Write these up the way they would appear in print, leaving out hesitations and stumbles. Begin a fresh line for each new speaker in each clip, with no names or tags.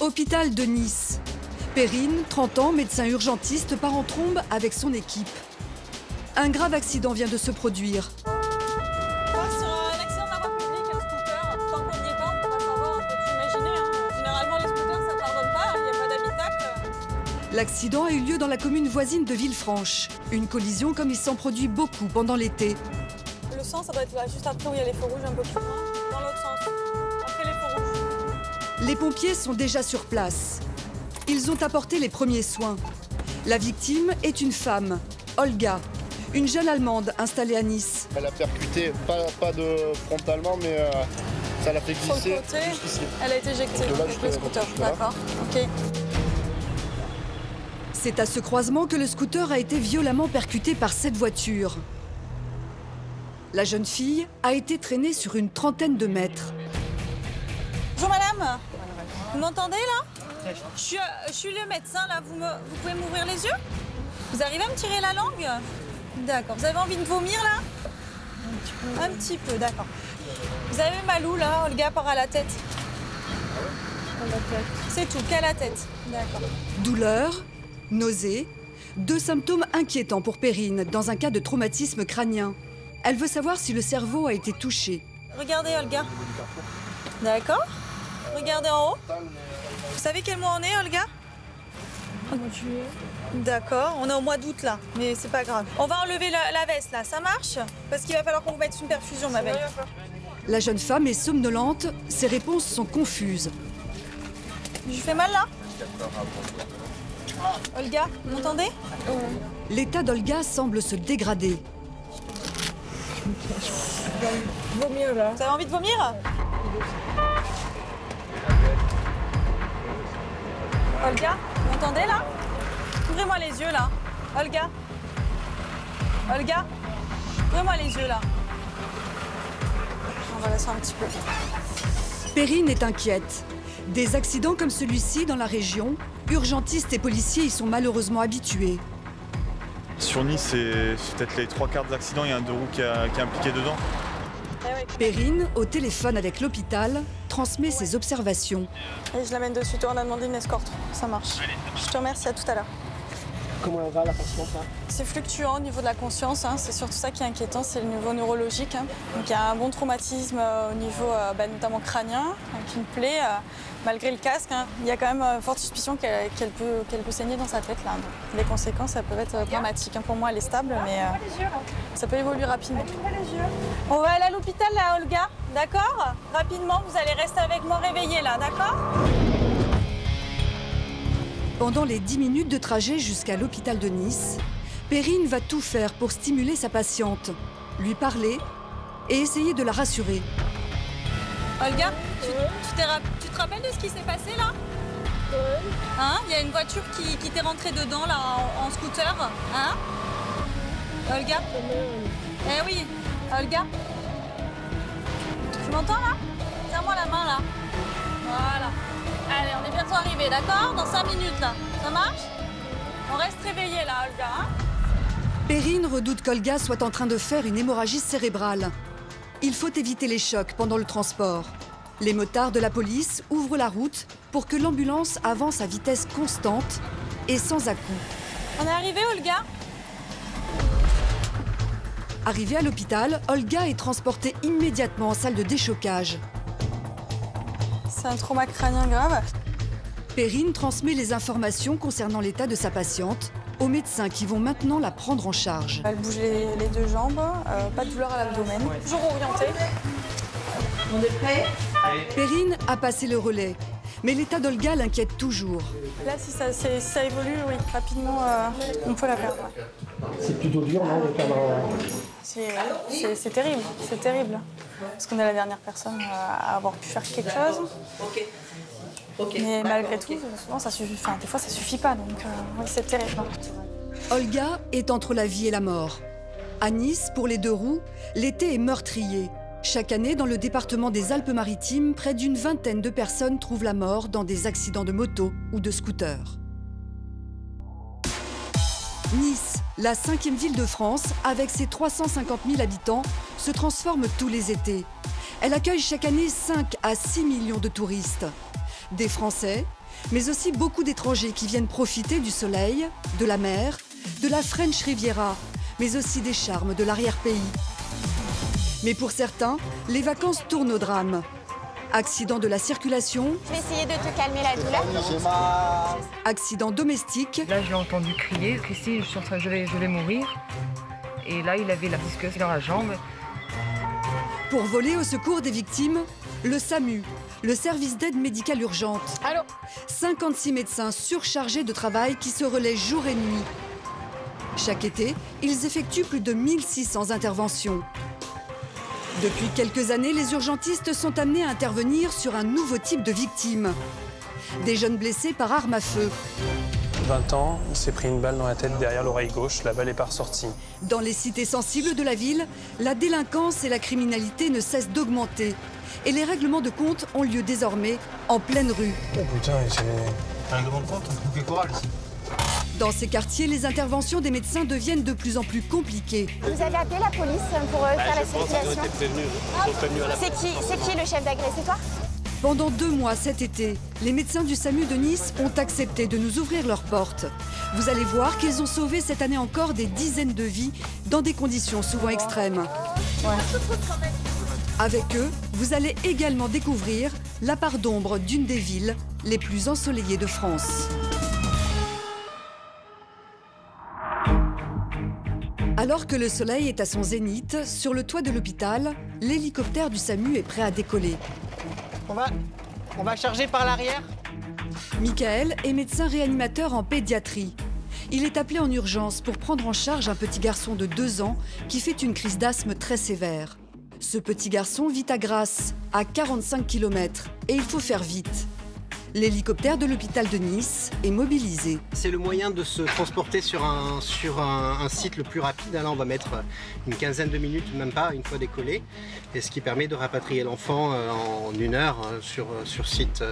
Hôpital de Nice. Perrine, 30 ans, médecin urgentiste, part en trombe avec son équipe. Un grave accident vient de se produire.
Sur un accident de la voie publique, un scooter, tant qu'on n'y est pas, on peut pas savoir, on peut s'imaginer. Généralement, les scooters, ça pardonne pas, il n'y a pas d'habitacle.
L'accident a eu lieu dans la commune voisine de Villefranche. Une collision comme il s'en produit beaucoup pendant l'été.
Le sens, ça doit être là, juste après où il y a les feux rouges, un peu plus loin, dans l'autre sens, après les feux rouges.
Les pompiers sont déjà sur place. Ils ont apporté les premiers soins. La victime est une femme, Olga, une jeune Allemande installée à Nice.
Elle a percuté, pas de frontalement, mais ça l'a fait glisser.
Sur le côté, elle a été éjectée avec le scooter. D'accord, ok.
C'est à ce croisement que le scooter a été violemment percuté par cette voiture. La jeune fille a été traînée sur une trentaine de mètres.
Bonjour madame, vous m'entendez là? Je suis le médecin là, vous pouvez m'ouvrir les yeux? Vous arrivez à me tirer la langue? D'accord, vous avez envie de vomir là? Un petit peu, d'accord. Vous avez mal où là, Olga, part à la tête? À la tête. C'est tout, qu'à la tête, d'accord.
Douleur, nausée, deux symptômes inquiétants pour Perrine dans un cas de traumatisme crânien. Elle veut savoir si le cerveau a été touché.
Regardez Olga. D'accord. Regardez en haut. Vous savez quel mois on est, Olga? D'accord, on est au mois d'août là, mais c'est pas grave. On va enlever la veste là, ça marche? Parce qu'il va falloir qu'on vous mette une perfusion, ma belle.
La jeune femme est somnolente, ses réponses sont confuses.
Je lui fais mal là? Olga, vous m'entendez?
L'état d'Olga semble se dégrader.
Vomir là. Vous avez envie de vomir? Olga, vous m'entendez là? Ouvrez-moi les yeux là. Olga. Olga, ouvrez-moi les yeux là. On va laisser un petit peu.
Perrine est inquiète. Des accidents comme celui-ci dans la région, urgentistes et policiers y sont malheureusement habitués.
Sur Nice, c'est peut-être les 3/4 des accidents, il y a un deux roues qui est impliqué dedans.
Perrine, au téléphone avec l'hôpital, transmet ses observations.
Et je l'amène de suite, on a demandé une escorte, ça marche. Je te remercie, à tout à l'heure.
Comment elle va, la patiente là?
C'est fluctuant au niveau de la conscience, c'est surtout ça qui est inquiétant, c'est le niveau neurologique. Donc il y a un bon traumatisme au niveau notamment crânien, qui me plaît, malgré le casque. Il y a quand même forte suspicion qu'elle peut saigner dans sa tête. Là. Donc, les conséquences, ça peut être dramatiques. Pour moi, elle est stable, mais ça peut évoluer rapidement. On va aller à l'hôpital, là, Olga, d'accord? Rapidement, vous allez rester avec moi réveillée, là, d'accord?
Pendant les 10 minutes de trajet jusqu'à l'hôpital de Nice, Perrine va tout faire pour stimuler sa patiente, lui parler et essayer de la rassurer.
Olga, tu te rappelles de ce qui s'est passé là? Hein? Il y a une voiture qui t'est rentrée dedans là en scooter. Hein? Olga? Eh oui, Olga? Tu m'entends là? Tiens-moi la main là. Voilà. Allez, on est bientôt arrivé, d'accord? Dans 5 minutes, là. Ça marche? On reste réveillés, là, Olga, hein?
Perrine redoute qu'Olga soit en train de faire une hémorragie cérébrale. Il faut éviter les chocs pendant le transport. Les motards de la police ouvrent la route pour que l'ambulance avance à vitesse constante et sans à-coups.
On est arrivé, Olga?
Arrivée à l'hôpital, Olga est transportée immédiatement en salle de déchocage.
C'est un trauma crânien grave.
Perrine transmet les informations concernant l'état de sa patiente aux médecins qui vont maintenant la prendre en charge.
Elle bouge les deux jambes, pas de douleur à l'abdomen. Toujours orientée.
On est prêt?
Perrine a passé le relais, mais l'état d'Olga l'inquiète toujours.
Là, si ça évolue, oui, rapidement, on peut la perdre.
C'est plutôt dur, non, de perdre
C'est terrible, c'est terrible. Parce qu'on est la dernière personne à avoir pu faire quelque chose. Mais malgré tout, souvent, ça suffit, des fois, ça suffit pas. Donc, oui, c'est terrible.
Olga est entre la vie et la mort. À Nice, pour les deux roues, l'été est meurtrier. Chaque année, dans le département des Alpes-Maritimes, près d'une vingtaine de personnes trouvent la mort dans des accidents de moto ou de scooter. Nice, la 5e ville de France, avec ses 350 000 habitants, se transforme tous les étés. Elle accueille chaque année 5 à 6 millions de touristes. Des Français, mais aussi beaucoup d'étrangers qui viennent profiter du soleil, de la mer, de la French Riviera, mais aussi des charmes de l'arrière-pays. Mais pour certains, les vacances tournent au drame. Accident de la circulation.
Je vais essayer de te calmer la douleur.
Accident domestique.
Là, je l'ai entendu crier. Christine, je vais mourir. Et là, il avait la disque dans la jambe.
Pour voler au secours des victimes, le SAMU, le service d'aide médicale urgente.
Allô ?
56 médecins surchargés de travail qui se relaient jour et nuit. Chaque été, ils effectuent plus de 1600 interventions. Depuis quelques années, les urgentistes sont amenés à intervenir sur un nouveau type de victimes. Des jeunes blessés par arme à feu.
20 ans, il s'est pris une balle dans la tête derrière l'oreille gauche, la balle est pas ressortie.
Dans les cités sensibles de la ville, la délinquance et la criminalité ne cessent d'augmenter. Et les règlements de compte ont lieu désormais en pleine rue.
Oh putain, c'est un grand compte, un bouquet choral ici.
Dans ces quartiers, les interventions des médecins deviennent de plus en plus compliquées.
Vous avez appelé la police pour faire la circulation. C'est qui le chef d'agré? C'est toi?
Pendant 2 mois cet été, les médecins du SAMU de Nice ont accepté de nous ouvrir leurs portes. Vous allez voir qu'ils ont sauvé cette année encore des dizaines de vies dans des conditions souvent extrêmes. Avec eux, vous allez également découvrir la part d'ombre d'une des villes les plus ensoleillées de France. Alors que le soleil est à son zénith, sur le toit de l'hôpital, l'hélicoptère du SAMU est prêt à décoller.
On va charger par l'arrière.
Michael est médecin réanimateur en pédiatrie. Il est appelé en urgence pour prendre en charge un petit garçon de 2 ans qui fait une crise d'asthme très sévère. Ce petit garçon vit à Grasse, à 45 km, et il faut faire vite. L'hélicoptère de l'hôpital de Nice est mobilisé.
C'est le moyen de se transporter sur un site le plus rapide. Là, on va mettre une quinzaine de minutes, même pas, une fois décollé. Et ce qui permet de rapatrier l'enfant en 1 heure sur site.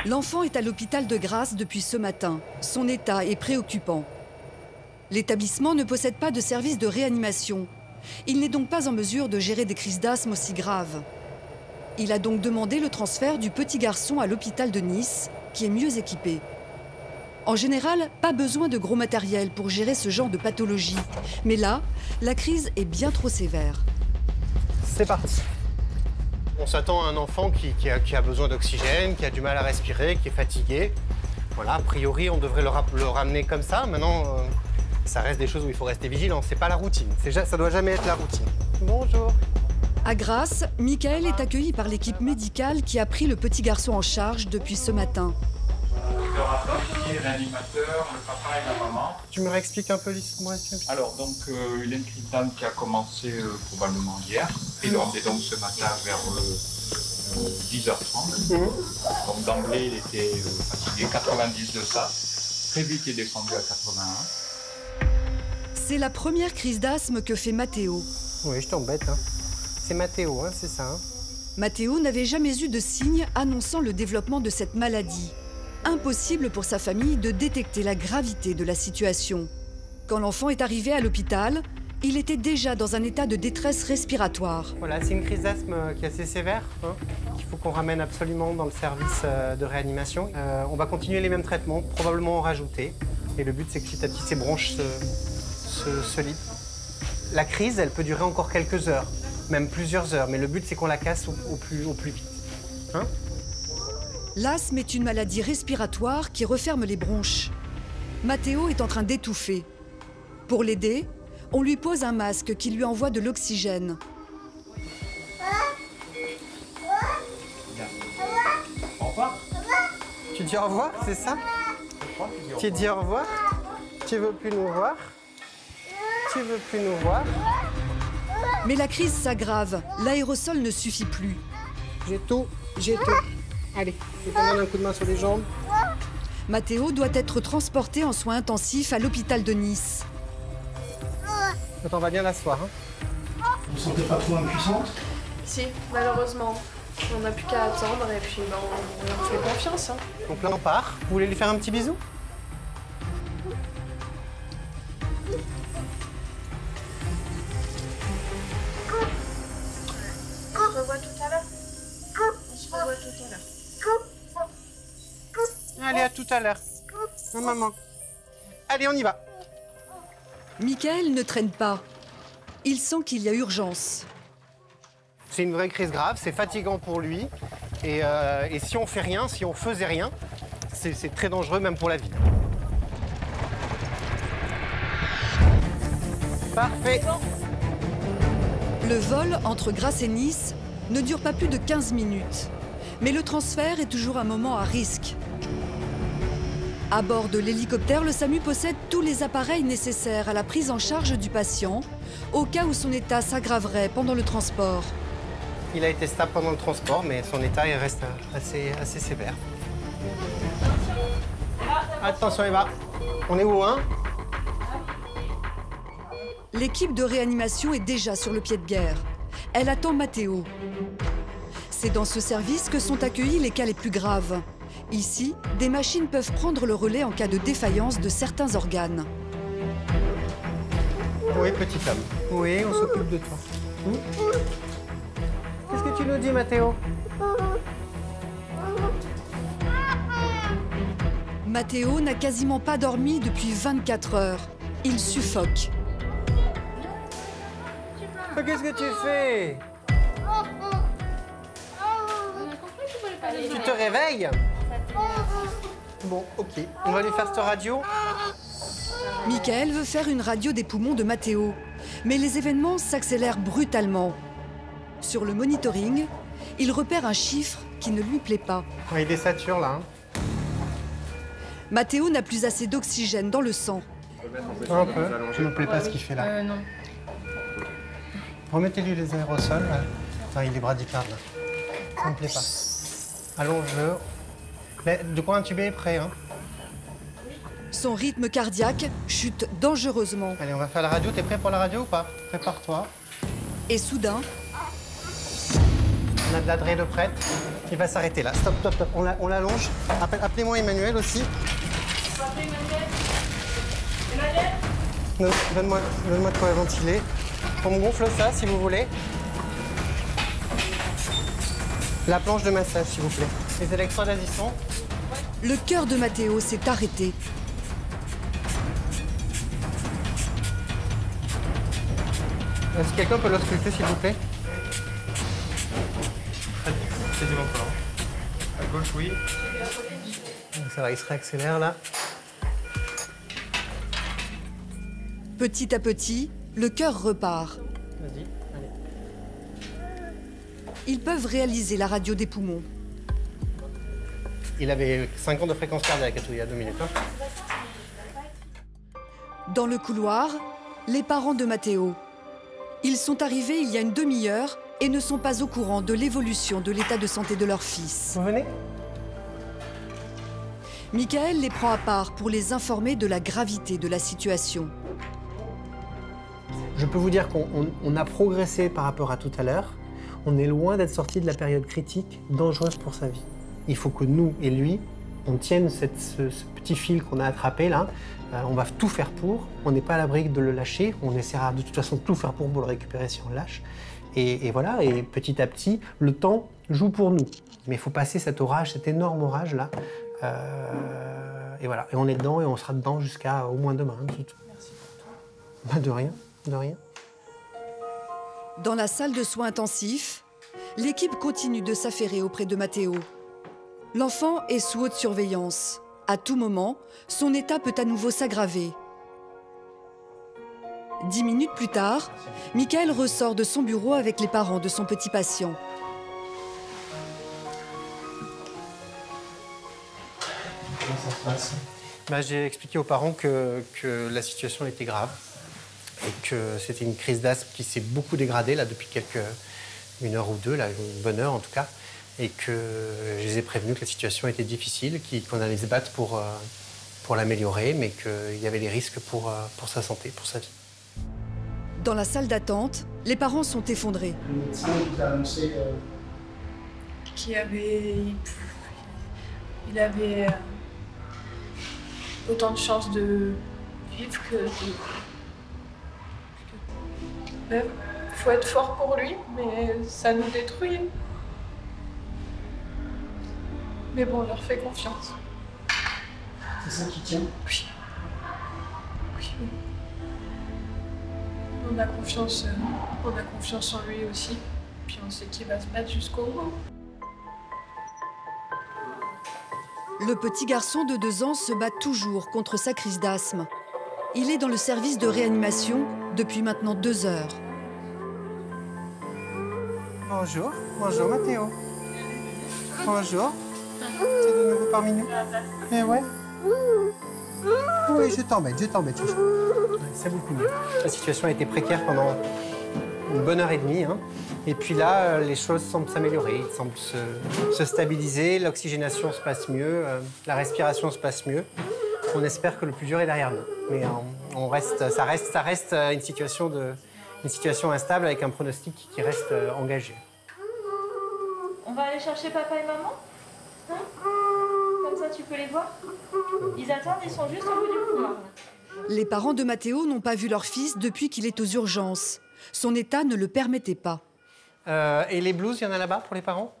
L'enfant est à l'hôpital de Grasse depuis ce matin. Son état est préoccupant. L'établissement ne possède pas de service de réanimation. Il n'est donc pas en mesure de gérer des crises d'asthme aussi graves. Il a donc demandé le transfert du petit garçon à l'hôpital de Nice, qui est mieux équipé. En général, pas besoin de gros matériel pour gérer ce genre de pathologie. Mais là, la crise est bien trop sévère.
C'est parti.
On s'attend à un enfant qui a besoin d'oxygène, qui a du mal à respirer, qui est fatigué. Voilà, a priori, on devrait le ramener comme ça. Maintenant, ça reste des choses où il faut rester vigilant. C'est pas la routine. Ça doit jamais être la routine. Bonjour.
À Grasse, Michael est accueilli par l'équipe médicale qui a pris le petit garçon en charge depuis ce matin.
Le rapportier, réanimateur, le papa et la maman.
Tu me réexpliques un peu l'histoire?
Alors, donc, il y a une crise d'asthme qui a commencé probablement hier. Et donc ce matin vers 10h30. Donc d'emblée, il était fatigué, 90 de ça. Très vite, il est descendu à 81.
C'est la première crise d'asthme que fait Mathéo.
Oui, je t'embête. Hein. C'est Mathéo, hein, c'est ça. Hein.
Mathéo n'avait jamais eu de signes annonçant le développement de cette maladie. Impossible pour sa famille de détecter la gravité de la situation. Quand l'enfant est arrivé à l'hôpital, il était déjà dans un état de détresse respiratoire.
Voilà, c'est une crise d'asthme qui est assez sévère, hein, qu'il faut qu'on ramène absolument dans le service de réanimation. On va continuer les mêmes traitements, probablement en rajouter. Et le but, c'est que petit à petit, ces bronches se libèrent. La crise, elle peut durer encore quelques heures, même plusieurs heures, mais le but, c'est qu'on la casse au plus vite. Hein?
L'asthme est une maladie respiratoire qui referme les bronches. Mathéo est en train d'étouffer. Pour l'aider, on lui pose un masque qui lui envoie de l'oxygène.
Au revoir.
Tu dis au revoir, c'est ça? Tu dis au revoir? Tu veux plus nous voir? Tu veux plus nous voir?
Mais la crise s'aggrave. L'aérosol ne suffit plus.
J'ai tout. Allez, je te donne un coup de main sur les jambes.
Mathéo doit être transporté en soins intensifs à l'hôpital de Nice.
Attends, on va bien l'asseoir. Hein.
Vous ne sentez pas trop impuissante?
Si, malheureusement. On n'a plus qu'à attendre et puis on leur fait confiance. Hein.
Donc là, on part. Vous voulez lui faire un petit bisou?
On se revoit tout à l'heure. On se revoit tout à l'heure.
Allez, à tout à l'heure. Maman. Allez, on y va.
Michael ne traîne pas. Il sent qu'il y a urgence.
C'est une vraie crise grave, c'est fatigant pour lui. Et si on fait rien, si on faisait rien, c'est très dangereux même pour la vie. Parfait.
Le vol entre Grasse et Nice ne dure pas plus de 15 minutes. Mais le transfert est toujours un moment à risque. À bord de l'hélicoptère, le SAMU possède tous les appareils nécessaires à la prise en charge du patient, au cas où son état s'aggraverait pendant le transport.
Il a été stable pendant le transport, mais son état il reste assez sévère. Attention Eva, on est où, hein?
L'équipe de réanimation est déjà sur le pied de guerre. Elle attend Matteo. C'est dans ce service que sont accueillis les cas les plus graves. Ici, des machines peuvent prendre le relais en cas de défaillance de certains organes.
Oui, petit homme. Oui, on s'occupe de toi. Qu'est-ce que tu nous dis, Matteo?
Matteo n'a quasiment pas dormi depuis 24 heures. Il suffoque.
Qu'est-ce que tu fais? Tu te réveilles? Bon, ok. On va lui faire cette radio.
Michael veut faire une radio des poumons de Matteo. Mais les événements s'accélèrent brutalement. Sur le monitoring, il repère un chiffre qui ne lui plaît pas.
Il désature, là.
Matteo n'a plus assez d'oxygène dans le sang.
Un peu. Ça ne me plaît pas ce qu'il fait là.
Non.
Remettez-lui les aérosols. Là. Enfin, il est bradycarde, là. Ça ne me plaît pas. Allonge-le. De quoi intuber est prêt, hein?
Son rythme cardiaque chute dangereusement.
Allez, on va faire la radio. T'es prêt pour la radio ou pas? Prépare-toi.
Et soudain...
On a de l'adré de prête. Il va s'arrêter là. Stop, stop, stop. On l'allonge. Appelez-moi Emmanuel aussi. Donne-moi de quoi ventiler. On me gonfle ça, si vous voulez. La planche de massage, s'il vous plaît. Les électrodes y sont.
Le cœur de Matteo s'est arrêté.
Est-ce que quelqu'un peut l'ausculter, s'il vous plaît?
C'est du bon plan. À gauche, oui.
Ça va, il se réaccélère là.
Petit à petit, le cœur repart.
Vas-y, allez.
Ils peuvent réaliser la radio des poumons.
Il avait 5 ans de fréquence cardiaque il y a 2 minutes. Hein.
Dans le couloir, les parents de Matteo. Ils sont arrivés il y a une demi-heure et ne sont pas au courant de l'évolution de l'état de santé de leur fils.
Vous venez?
Michael les prend à part pour les informer de la gravité de la situation.
Je peux vous dire qu'on a progressé par rapport à tout à l'heure. On est loin d'être sorti de la période critique, dangereuse pour sa vie. Il faut que nous et lui, on tienne ce petit fil qu'on a attrapé là. On va tout faire pour. On n'est pas à l'abri de le lâcher. On essaiera de toute façon de tout faire pour le récupérer si on le lâche. Et voilà, et petit à petit, le temps joue pour nous. Mais il faut passer cet orage, cet énorme orage là. Et voilà, et on est dedans et on sera dedans jusqu'à au moins demain. Merci pour tout. De rien, de rien.
Dans la salle de soins intensifs, l'équipe continue de s'affairer auprès de Matteo. L'enfant est sous haute surveillance. À tout moment, son état peut à nouveau s'aggraver. 10 minutes plus tard, Michael ressort de son bureau avec les parents de son petit patient.
Comment ça se passe? J'ai expliqué aux parents que la situation était grave et que c'était une crise d'asthme qui s'est beaucoup dégradée là, depuis une heure ou deux, là, une bonne heure en tout cas, et que je les ai prévenus que la situation était difficile, qu'on allait se battre pour l'améliorer, mais qu'il y avait des risques pour sa santé, pour sa vie.
Dans la salle d'attente, les parents sont effondrés.
Le médecin vous a annoncé
qu'il avait autant de chances de vivre que de... faut être fort pour lui, mais ça nous détruit. Mais bon, on leur fait confiance.
C'est ça qui tient?
Oui. Oui. On a confiance en lui aussi. Puis on sait qu'il va se battre jusqu'au bout.
Le petit garçon de 2 ans se bat toujours contre sa crise d'asthme. Il est dans le service de réanimation depuis maintenant 2 heures.
Bonjour, bonjour Mathéo. Bonjour. T'es de nouveau parmi nous? Eh ouais. Oui, je t'embête, chouchou. Ouais, c'est beaucoup mieux. La situation a été précaire pendant une bonne heure et demie. Hein. Et puis là, les choses semblent s'améliorer, ils semblent se stabiliser, l'oxygénation se passe mieux, la respiration se passe mieux. On espère que le plus dur est derrière nous. Mais ça reste une situation instable avec un pronostic qui reste engagé.
On va aller chercher papa et maman, hein? Comme ça, tu peux les voir. Ils attendent, ils sont juste au bout du couloir.
Les parents de Mathéo n'ont pas vu leur fils depuis qu'il est aux urgences. Son état ne le permettait pas.
Et les blouses, il y en a là-bas pour les parents?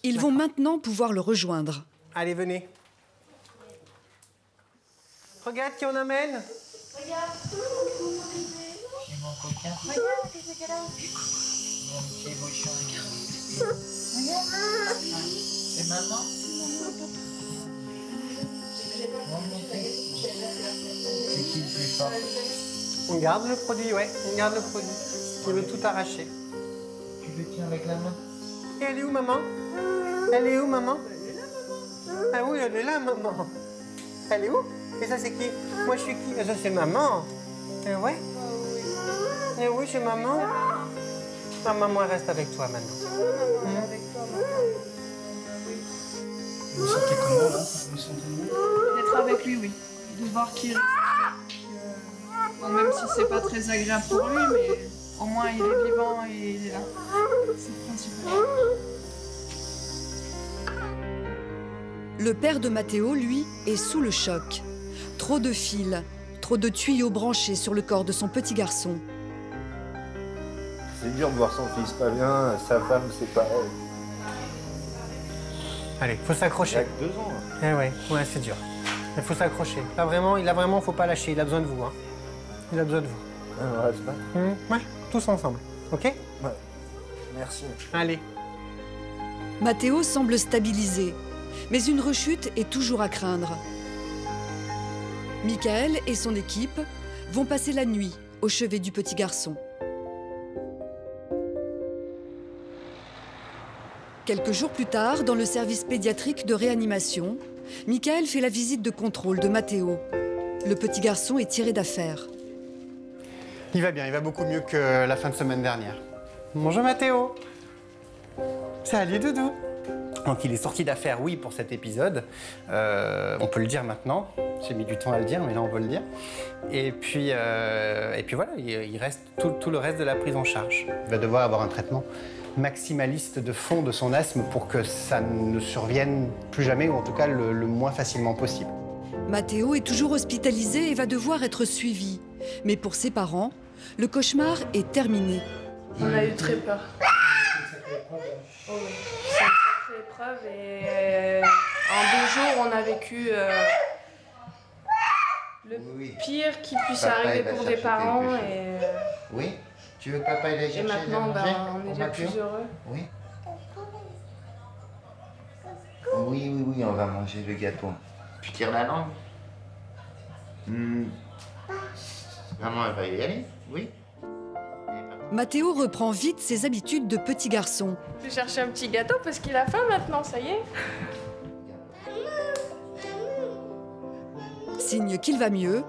Ils vont maintenant pouvoir le rejoindre.
Allez, venez. Regarde qui on amène.
Regarde.
J'ai mon coquin.
Regarde, qu'est-ce qu'elle a?
Mon petit bouchon.
Regarde.
C'est maman. C'est qui le plus fort?
On garde le produit, ouais. On garde le produit. Il veut tout arracher.
Tu le tiens avec la main?
Et elle est où, maman? Elle est où, maman? Ah oui, elle est là, maman. Elle est où? Et ça, c'est qui? Moi, je suis qui? Ça, c'est maman. Eh ouais? Eh oui, c'est maman. Ah, maman, elle reste avec toi maintenant.
Vous vous sentez comment, là? Vous vous sentez mieux?
D'être avec lui, oui. De voir qu'il reste. Bon, même si c'est pas très agréable pour lui, mais au moins il est vivant et il est là. C'est le principal.
Le père de Mathéo, lui, est sous le choc. Trop de fils, trop de tuyaux branchés sur le corps de son petit garçon.
C'est dur de voir son fils pas bien, sa femme, c'est pareil.
Allez, faut s'accrocher.
Il a que 2 ans.
Eh ouais, c'est dur. Il faut s'accrocher. Là, faut pas lâcher. Il a besoin de vous. Hein. Il a besoin de vous.
On reste pas.
Ouais, tous ensemble. OK?
Ouais. Merci.
Allez.
Mathéo semble stabilisé, mais une rechute est toujours à craindre. Michael et son équipe vont passer la nuit au chevet du petit garçon. Quelques jours plus tard, dans le service pédiatrique de réanimation, Michael fait la visite de contrôle de Mathéo. Le petit garçon est tiré d'affaire.
Il va bien, il va beaucoup mieux que la fin de semaine dernière. Bonjour Mathéo. Salut Doudou. Donc il est sorti d'affaire, oui, pour cet épisode. On peut le dire maintenant. J'ai mis du temps à le dire, mais là on peut le dire. Et puis voilà, il reste tout le reste de la prise en charge. Il va devoir avoir un traitement maximaliste de fond de son asthme pour que ça ne survienne plus jamais, ou en tout cas le moins facilement possible.
Mathéo est toujours hospitalisé et va devoir être suivi. Mais pour ses parents, le cauchemar est terminé.
On a eu très peur. C'est une sacrée épreuve et en 2 jours, on a vécu le pire qui puisse arriver pour des parents.
Oui. Tu veux que papa aille chercher?
Et maintenant, on est déjà plus heureux.
Oui. Oui, on va manger le gâteau. Tu tires la langue? Maman, elle va y aller? Oui.
Mathéo reprend vite ses habitudes de petit garçon.
Je vais chercher un petit gâteau parce qu'il a faim maintenant, ça y est.
Signe qu'il va mieux,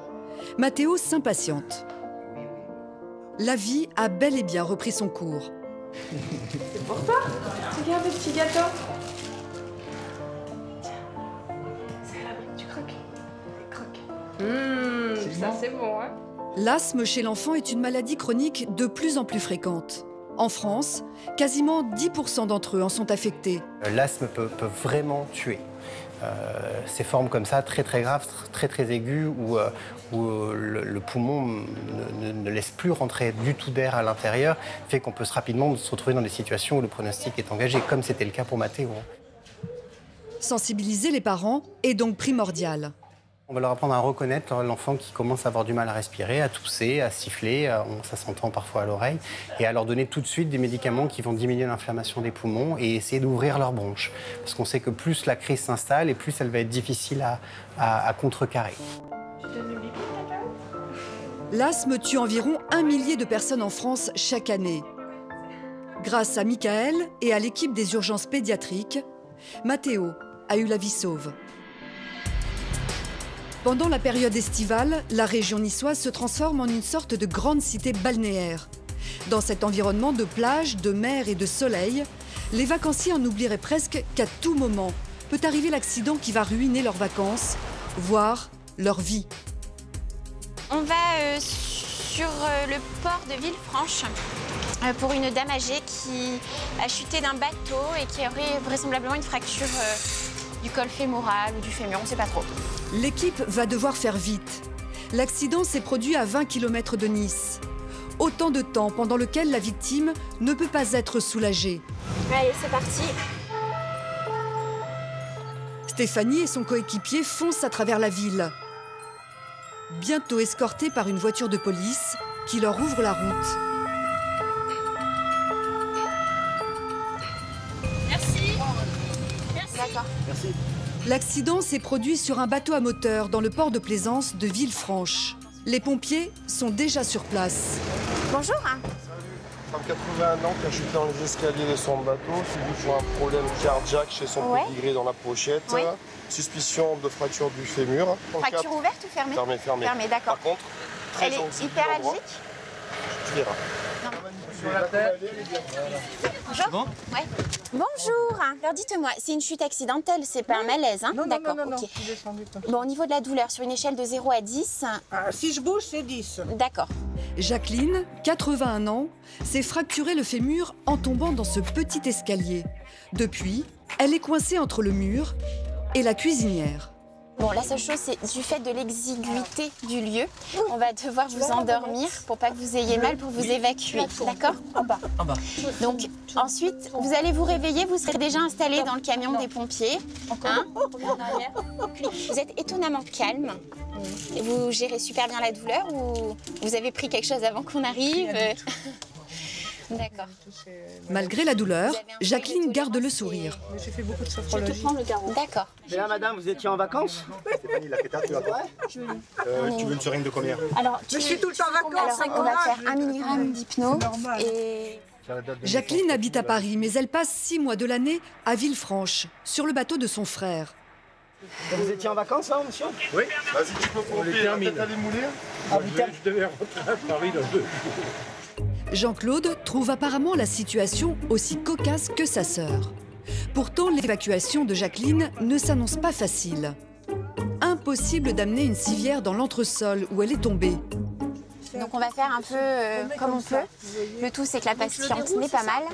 Mathéo s'impatiente. La vie a bel et bien repris son cours.
C'est pour toi. Regarde le petit gâteau. Tiens. C'est là, tu croques. Croque. Ça c'est bon, hein.
L'asthme chez l'enfant est une maladie chronique de plus en plus fréquente. En France, quasiment 10% d'entre eux en sont affectés.
L'asthme peut vraiment tuer. Ces formes comme ça, très graves, très aiguës, où le poumon ne laisse plus rentrer du tout d'air à l'intérieur, fait qu'on peut rapidement se retrouver dans des situations où le pronostic est engagé, comme c'était le cas pour Mathéo.
Sensibiliser les parents est donc primordial.
On va leur apprendre à reconnaître l'enfant qui commence à avoir du mal à respirer, à tousser, à siffler, ça s'entend parfois à l'oreille, et à leur donner tout de suite des médicaments qui vont diminuer l'inflammation des poumons et essayer d'ouvrir leurs bronches. Parce qu'on sait que plus la crise s'installe et plus elle va être difficile à contrecarrer.
L'asthme tue environ 1 millier de personnes en France chaque année. Grâce à Michael et à l'équipe des urgences pédiatriques, Mathéo a eu la vie sauve. Pendant la période estivale, la région niçoise se transforme en une sorte de grande cité balnéaire. Dans cet environnement de plage, de mer et de soleil, les vacanciers en oublieraient presque qu'à tout moment peut arriver l'accident qui va ruiner leurs vacances, voire leur vie.
On va sur le port de Villefranche pour une dame âgée qui a chuté d'un bateau et qui aurait vraisemblablement une fracture du col fémoral ou du fémur, on ne sait pas trop.
L'équipe va devoir faire vite. L'accident s'est produit à 20 km de Nice. Autant de temps pendant lequel la victime ne peut pas être soulagée.
Allez, c'est parti.
Stéphanie et son coéquipier foncent à travers la ville. Bientôt escortés par une voiture de police qui leur ouvre la route.
Merci. D'accord.
Merci.
L'accident s'est produit sur un bateau à moteur dans le port de plaisance de Villefranche. Les pompiers sont déjà sur place.
Bonjour.
Femme 81 ans qui a chuté dans les escaliers de son bateau, suivi pour un problème cardiaque chez son pédigré dans la pochette. Oui. Suspicion de fracture du fémur.
Fracture ouverte ou fermée?
Fermée, fermée.
Fermée, d'accord.
Par contre, très
elle est hyperalgique?
Tu verras.
Bonjour. Bon ouais. Bonjour. Alors dites-moi, c'est une chute accidentelle, c'est pas un malaise, hein? D'accord, ok. Bon, au niveau de la douleur, sur une échelle de 0 à 10...
si je bouge, c'est 10.
D'accord.
Jacqueline, 81 ans, s'est fracturé le fémur en tombant dans ce petit escalier. Depuis, elle est coincée entre le mur et la cuisinière.
Bon, la seule chose, c'est du fait de l'exiguïté du lieu, on va devoir vous endormir pour pas que vous ayez mal, pour vous évacuer, d'accord? En bas. Donc, ensuite, vous allez vous réveiller, vous serez déjà installé dans le camion des pompiers. Hein? Vous êtes étonnamment calme. Vous gérez super bien la douleur ou vous avez pris quelque chose avant qu'on arrive? D'accord.
Malgré la douleur, Jacqueline garde le sourire.
J'ai fait beaucoup de sophrologie.
Je te prends le garrot. D'accord.
Mais là, madame, vous étiez en vacances?
Stéphanie, la pétard, tu vas pas. Tu veux une seringue de combien?
Alors, je suis tout le temps en vacances.
Alors, on va faire 1 mg d'hypno et...
Jacqueline habite à Paris, mais elle passe 6 mois de l'année à Villefranche, sur le bateau de son frère.
Vous étiez en vacances, là, monsieur?
Oui. Vas-y, tu peux pomper, peut-être aller mouler.
Je devais rentrer à Paris dans 2 jours.
Jean-Claude trouve apparemment la situation aussi cocasse que sa sœur. Pourtant, l'évacuation de Jacqueline ne s'annonce pas facile. Impossible d'amener une civière dans l'entresol où elle est tombée.
Donc on va faire un peu comme on peut. Le tout, c'est que la patiente n'est pas mal.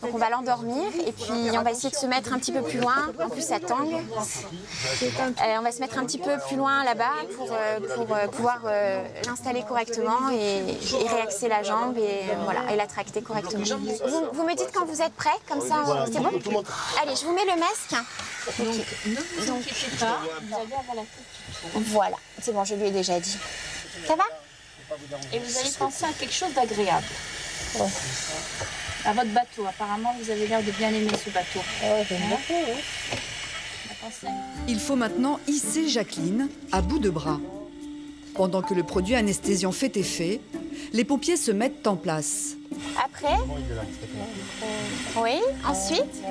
Donc on va l'endormir et puis on va essayer de se mettre un petit peu plus loin. En plus, ça tangue. On va se mettre un petit peu plus loin là-bas pour pouvoir l'installer correctement et réaxer la jambe et, voilà, et la tracter correctement. Vous me dites quand vous êtes prêts, comme ça, c'est bon? Allez, je vous mets le masque. Donc, voilà, c'est bon, je lui ai déjà dit. Ça va?
Et vous allez penser à quelque chose d'agréable. Ouais. À votre bateau. Apparemment, vous avez l'air de bien aimer ce bateau.
J'aime beaucoup, oui.
Il faut maintenant hisser Jacqueline à bout de bras. Pendant que le produit anesthésiant fait effet, les pompiers se mettent en place.
Après? Oui, ensuite?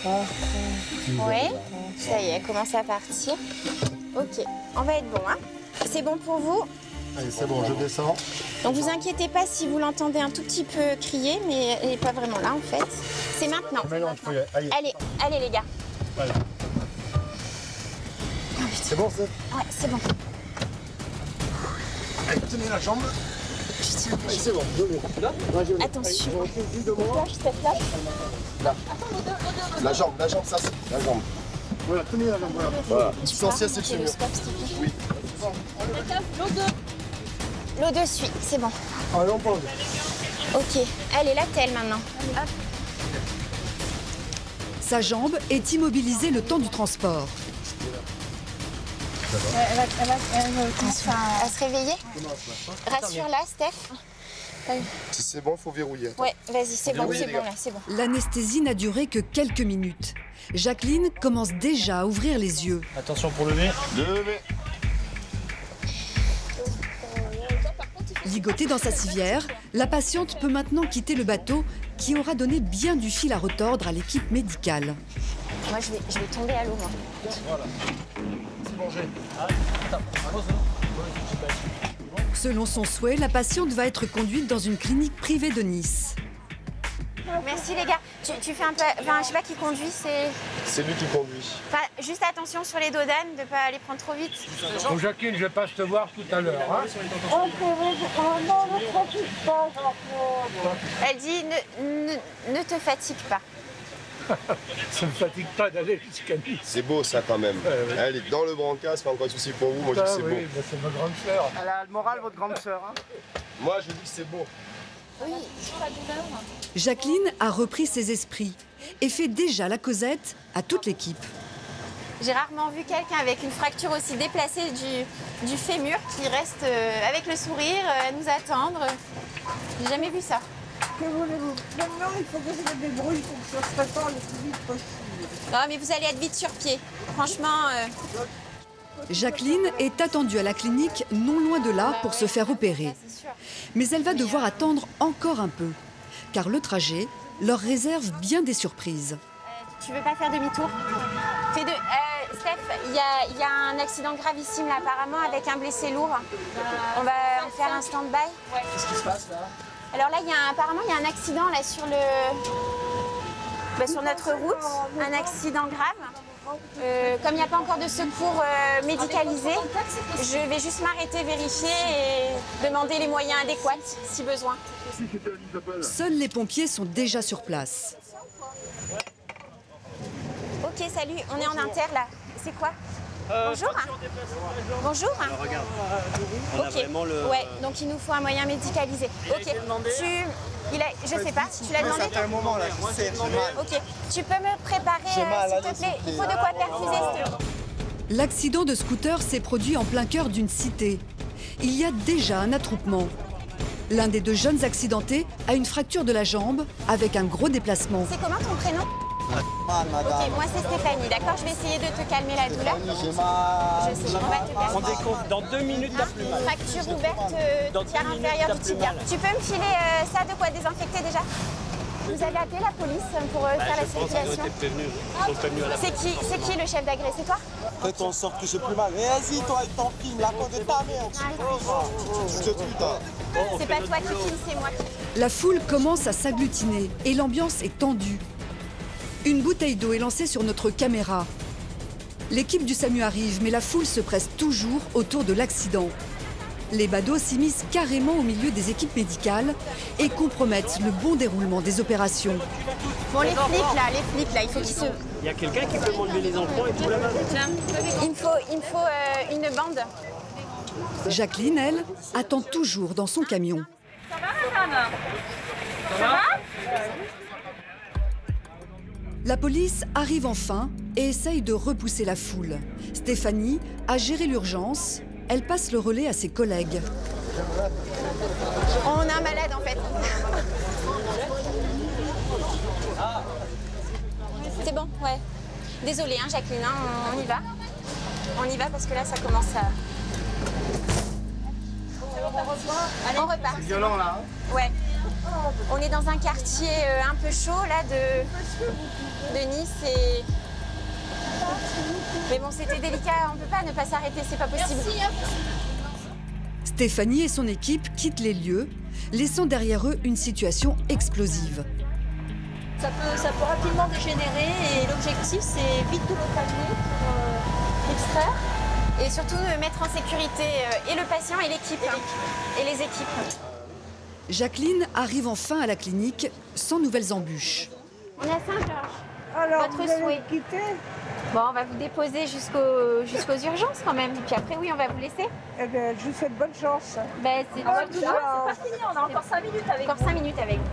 Oui, ça y est, elle commence à partir. Ok, on va être bon, hein? C'est bon pour vous?
Allez, c'est bon, je descends.
Donc vous inquiétez pas si vous l'entendez un tout petit peu crier, mais elle n'est pas vraiment là en fait. C'est maintenant. Allez les gars.
Allez. C'est bon, ça?
Ouais, c'est bon.
Allez, tenez la jambe.
Je tiens.
Allez, c'est bon, je l'ai.
Attention.
Là. La jambe, ça c'est la jambe. Voilà, tenez la jambe, voilà. Substantiel, c'est le fémur. Oui.
L'eau de suit, c'est bon.
Allez, on pose.
Ok, allez, la telle maintenant. Hop.
Sa jambe est immobilisée le temps du transport.
Elle commence à se réveiller. Rassure-la, Steph.
Si c'est bon, il faut verrouiller.
Ouais, vas-y, c'est bon, là, c'est bon.
L'anesthésie n'a duré que quelques minutes. Jacqueline commence déjà à ouvrir les yeux.
Attention pour lever.
Lever.
Ligotée dans sa civière, la patiente peut maintenant quitter le bateau qui aura donné bien du fil à retordre à l'équipe médicale.
Moi, je vais tomber à l'eau, moi.
Voilà. C'est bon, j'ai.
Selon son souhait, la patiente va être conduite dans une clinique privée de Nice.
Merci les gars. Tu fais un peu... Enfin, je sais pas qui conduit, c'est...
C'est lui qui conduit.
Enfin, juste attention sur les dos d'âne, de pas les prendre trop vite.
Bon, Jacqueline, je passe te voir tout à l'heure. Hein.
Elle dit ne te fatigue pas.
Ça me fatigue pas d'aller jusqu'à Nice.
C'est beau ça quand même.
Ouais.
Elle est dans le brancard, c'est pas encore un souci pour vous. Moi je dis que c'est beau.
Bah, c'est ma grande sœur.
Elle a le moral, votre grande sœur. Hein.
Moi je dis que c'est beau.
Oui.
Jacqueline a repris ses esprits et fait déjà la causette à toute l'équipe.
J'ai rarement vu quelqu'un avec une fracture aussi déplacée du fémur qui reste avec le sourire à nous attendre. J'ai jamais vu ça.
Que voulez-vous? Maintenant, il faut que je me débrouille pour que ça se répare le plus vite possible.
Non, mais vous allez être vite sur pied. Franchement...
Jacqueline est attendue à la clinique non loin de là pour se faire opérer. Mais elle va devoir attendre encore un peu, car le trajet leur réserve bien des surprises.
Tu veux pas faire demi-tour? Fais Steph, il y a un accident gravissime là apparemment avec un blessé lourd. On va faire un stand-by.
Qu'est-ce qui se passe là?
Alors là, apparemment, il y a un accident là sur notre route, un accident grave. Comme il n'y a pas encore de secours médicalisé, je vais juste m'arrêter, vérifier et demander les moyens adéquats si besoin.
Seuls les pompiers sont déjà sur place.
Ok, salut, on est en inter là. C'est quoi? Bonjour. Bonjour.
Alors, regarde, on a
Ok.
vraiment le...
Ouais, donc il nous faut un moyen médicalisé. Ok. Je sais pas, tu l'as demandé?
Ça fait un moment là, je sais, j'ai mal.
Ok. Tu peux me préparer, s'il te plaît? Il faut de quoi perfuser, s'il te plaît.
L'accident de scooter s'est produit en plein cœur d'une cité. Il y a déjà un attroupement. L'un des deux jeunes accidentés a une fracture de la jambe avec un gros déplacement.
C'est comment ton prénom? Ok, moi c'est Stéphanie, d'accord? Je vais essayer de te calmer la douleur.
J'ai mal.
Je sais, on va te calmer.
On décompte, dans 2 minutes, t'as plus mal.
Fracture ouverte du tiers inférieur du tibia. Tu peux me filer ça de quoi désinfecter déjà? Vous avez appelé la police pour faire la circulation? C'est qui le chef d'agré? C'est toi?
Faites en sorte que j'ai plus mal. Mais vas-y, toi, avec ton film, la côte de ta merde.
Je te tue, toi.
C'est pas toi qui filme, c'est moi qui...
La foule commence à s'agglutiner et l'ambiance est tendue. Une bouteille d'eau est lancée sur notre caméra. L'équipe du SAMU arrive, mais la foule se presse toujours autour de l'accident. Les badauds s'immiscent carrément au milieu des équipes médicales et compromettent le bon déroulement des opérations.
Bon, les flics là, il faut qu'ils se...
Il y a quelqu'un qui peut m'enlever les enfants et tout là-bas.
Il me faut une bande.
Jacqueline, elle, attend toujours dans son camion.
Ça va, madame? Ça va?
La police arrive enfin et essaye de repousser la foule. Stéphanie a géré l'urgence. Elle passe le relais à ses collègues.
On a un malade en fait. C'est bon, ouais. Désolée, hein, Jacqueline, hein, on y va. On y va parce que là, ça commence à... On repart.
C'est violent là.
Ouais. On est dans un quartier un peu chaud là de Nice et... Mais bon, c'était délicat, on peut pas ne pas s'arrêter, c'est pas possible.
Stéphanie et son équipe quittent les lieux, laissant derrière eux une situation explosive.
Ça peut rapidement dégénérer et l'objectif c'est vite de le calmer pour l'extraire.
Et surtout mettre en sécurité et le patient et l'équipe. Et les équipes.
Jacqueline arrive enfin à la clinique sans nouvelles embûches.
On est à Saint-Georges.
Alors,
Votre
vous allez
souhait.
me quitter?
Bon, on va vous déposer jusqu'aux urgences quand même. Puis après, oui, on va vous laisser.
Eh bien, je vous souhaite bonne chance.
Ben, c'est
C'est pas fini, on a encore 5 minutes avec
encore 5 minutes avec vous.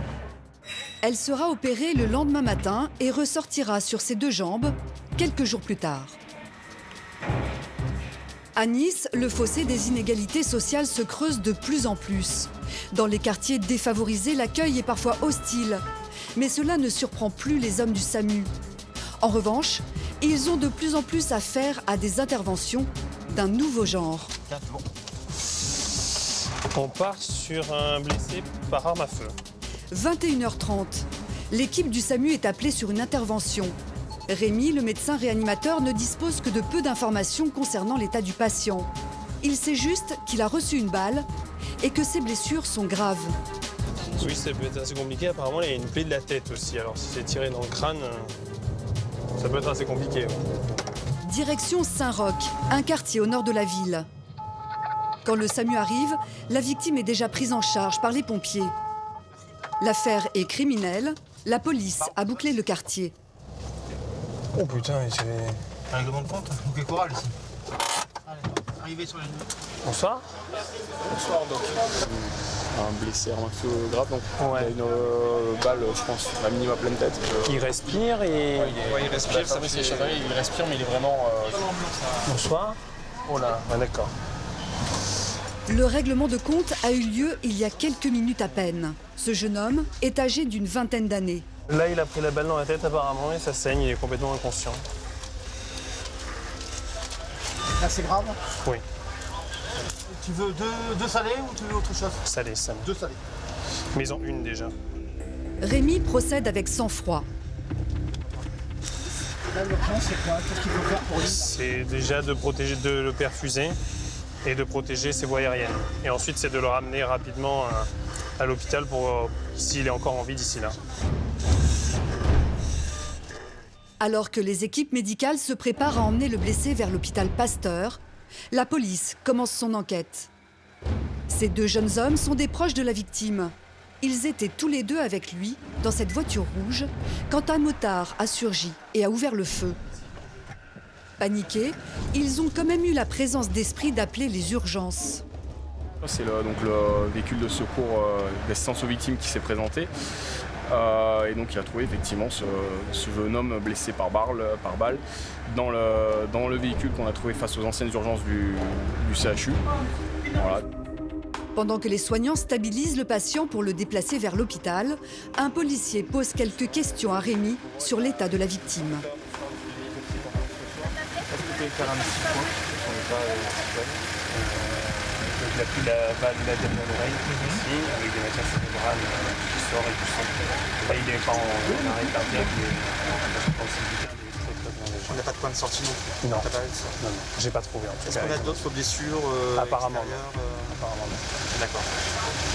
Elle sera opérée le lendemain matin et ressortira sur ses deux jambes quelques jours plus tard. À Nice, le fossé des inégalités sociales se creuse de plus en plus. Dans les quartiers défavorisés, l'accueil est parfois hostile. Mais cela ne surprend plus les hommes du SAMU. En revanche, ils ont de plus en plus affaire à des interventions d'un nouveau genre.
On part sur un blessé par arme à feu.
21h30. L'équipe du SAMU est appelée sur une intervention. Rémi, le médecin réanimateur, ne dispose que de peu d'informations concernant l'état du patient. Il sait juste qu'il a reçu une balle et que ses blessures sont graves.
Oui, ça peut être assez compliqué. Apparemment, il y a une plaie de la tête aussi. Alors, si c'est tiré dans le crâne, ça peut être assez compliqué.
Direction Saint-Roch, un quartier au nord de la ville. Quand le SAMU arrive, la victime est déjà prise en charge par les pompiers. L'affaire est criminelle. La police a bouclé le quartier.
Oh putain, c'est...
Un règlement de compte, bouquet choral ici. Allez, arrivez sur la ligne.
Bonsoir.
Bonsoir, donc. Un blessé arme à feu grave, donc
ouais.
Il y a une balle, je pense, à minimum à pleine tête.
Il respire et...
Ouais, il respire, ça il respire, mais il est vraiment...
Bonsoir. Oh là, ouais, d'accord.
Le règlement de compte a eu lieu il y a quelques minutes à peine. Ce jeune homme est âgé d'une vingtaine d'années.
Là, il a pris la balle dans la tête apparemment et ça saigne, il est complètement inconscient.
Là, c'est grave?
Oui.
Tu veux deux salés ou tu veux autre chose?
Salé, salé.
2 salés.
Mais ils ont une déjà.
Rémi procède avec sang-froid.
Là, l'urgence, c'est quoi? Qu'est-ce qu'il faut faire pour lui?
C'est déjà de protéger, de le perfuser et de protéger ses voies aériennes. Et ensuite, c'est de le ramener rapidement à l'hôpital pour s'il est encore en vie d'ici là.
Alors que les équipes médicales se préparent à emmener le blessé vers l'hôpital Pasteur, la police commence son enquête. Ces 2 jeunes hommes sont des proches de la victime. Ils étaient tous les 2 avec lui dans cette voiture rouge quand un motard a surgi et a ouvert le feu. Paniqués, ils ont quand même eu la présence d'esprit d'appeler les urgences.
C'est donc le véhicule de secours d'assistance aux victimes qui s'est présenté. Et donc il a trouvé effectivement ce jeune homme blessé par balle dans le véhicule qu'on a trouvé face aux anciennes urgences du CHU. Voilà.
Pendant que les soignants stabilisent le patient pour le déplacer vers l'hôpital, un policier pose quelques questions à Rémi sur l'état de la victime.
Est-ce que vous pouvez faire un petit point sur l'état
Il a pris la balle de l'oreille ici, avec des matières cérébrales qui sortent et tout ça. Enfin, il n'est pas en arrêt cardiaque, mais je pense qu'il est très bien.
On n'a pas de point de sortie non plus?
Non, non, j'ai pas trouvé en tout cas.
Est-ce qu'on a d'autres blessures
apparemment non. Apparemment non.
D'accord.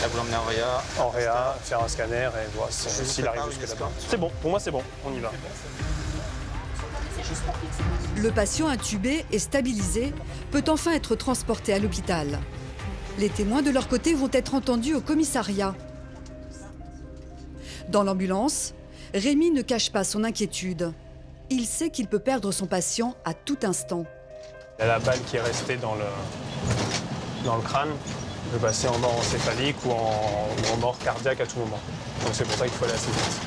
Là, vous l'emmenez en réa?
En réa, faire un scanner et voir s'il arrive jusque là-bas. C'est bon, pour moi c'est bon, on y va.
Le patient intubé et stabilisé peut enfin être transporté à l'hôpital. Les témoins de leur côté vont être entendus au commissariat. Dans l'ambulance, Rémi ne cache pas son inquiétude. Il sait qu'il peut perdre son patient à tout instant.
Il y a la balle qui est restée dans le crâne. Il peut passer en mort encéphalique ou en mort cardiaque à tout moment. Donc c'est pour ça qu'il faut aller assez vite.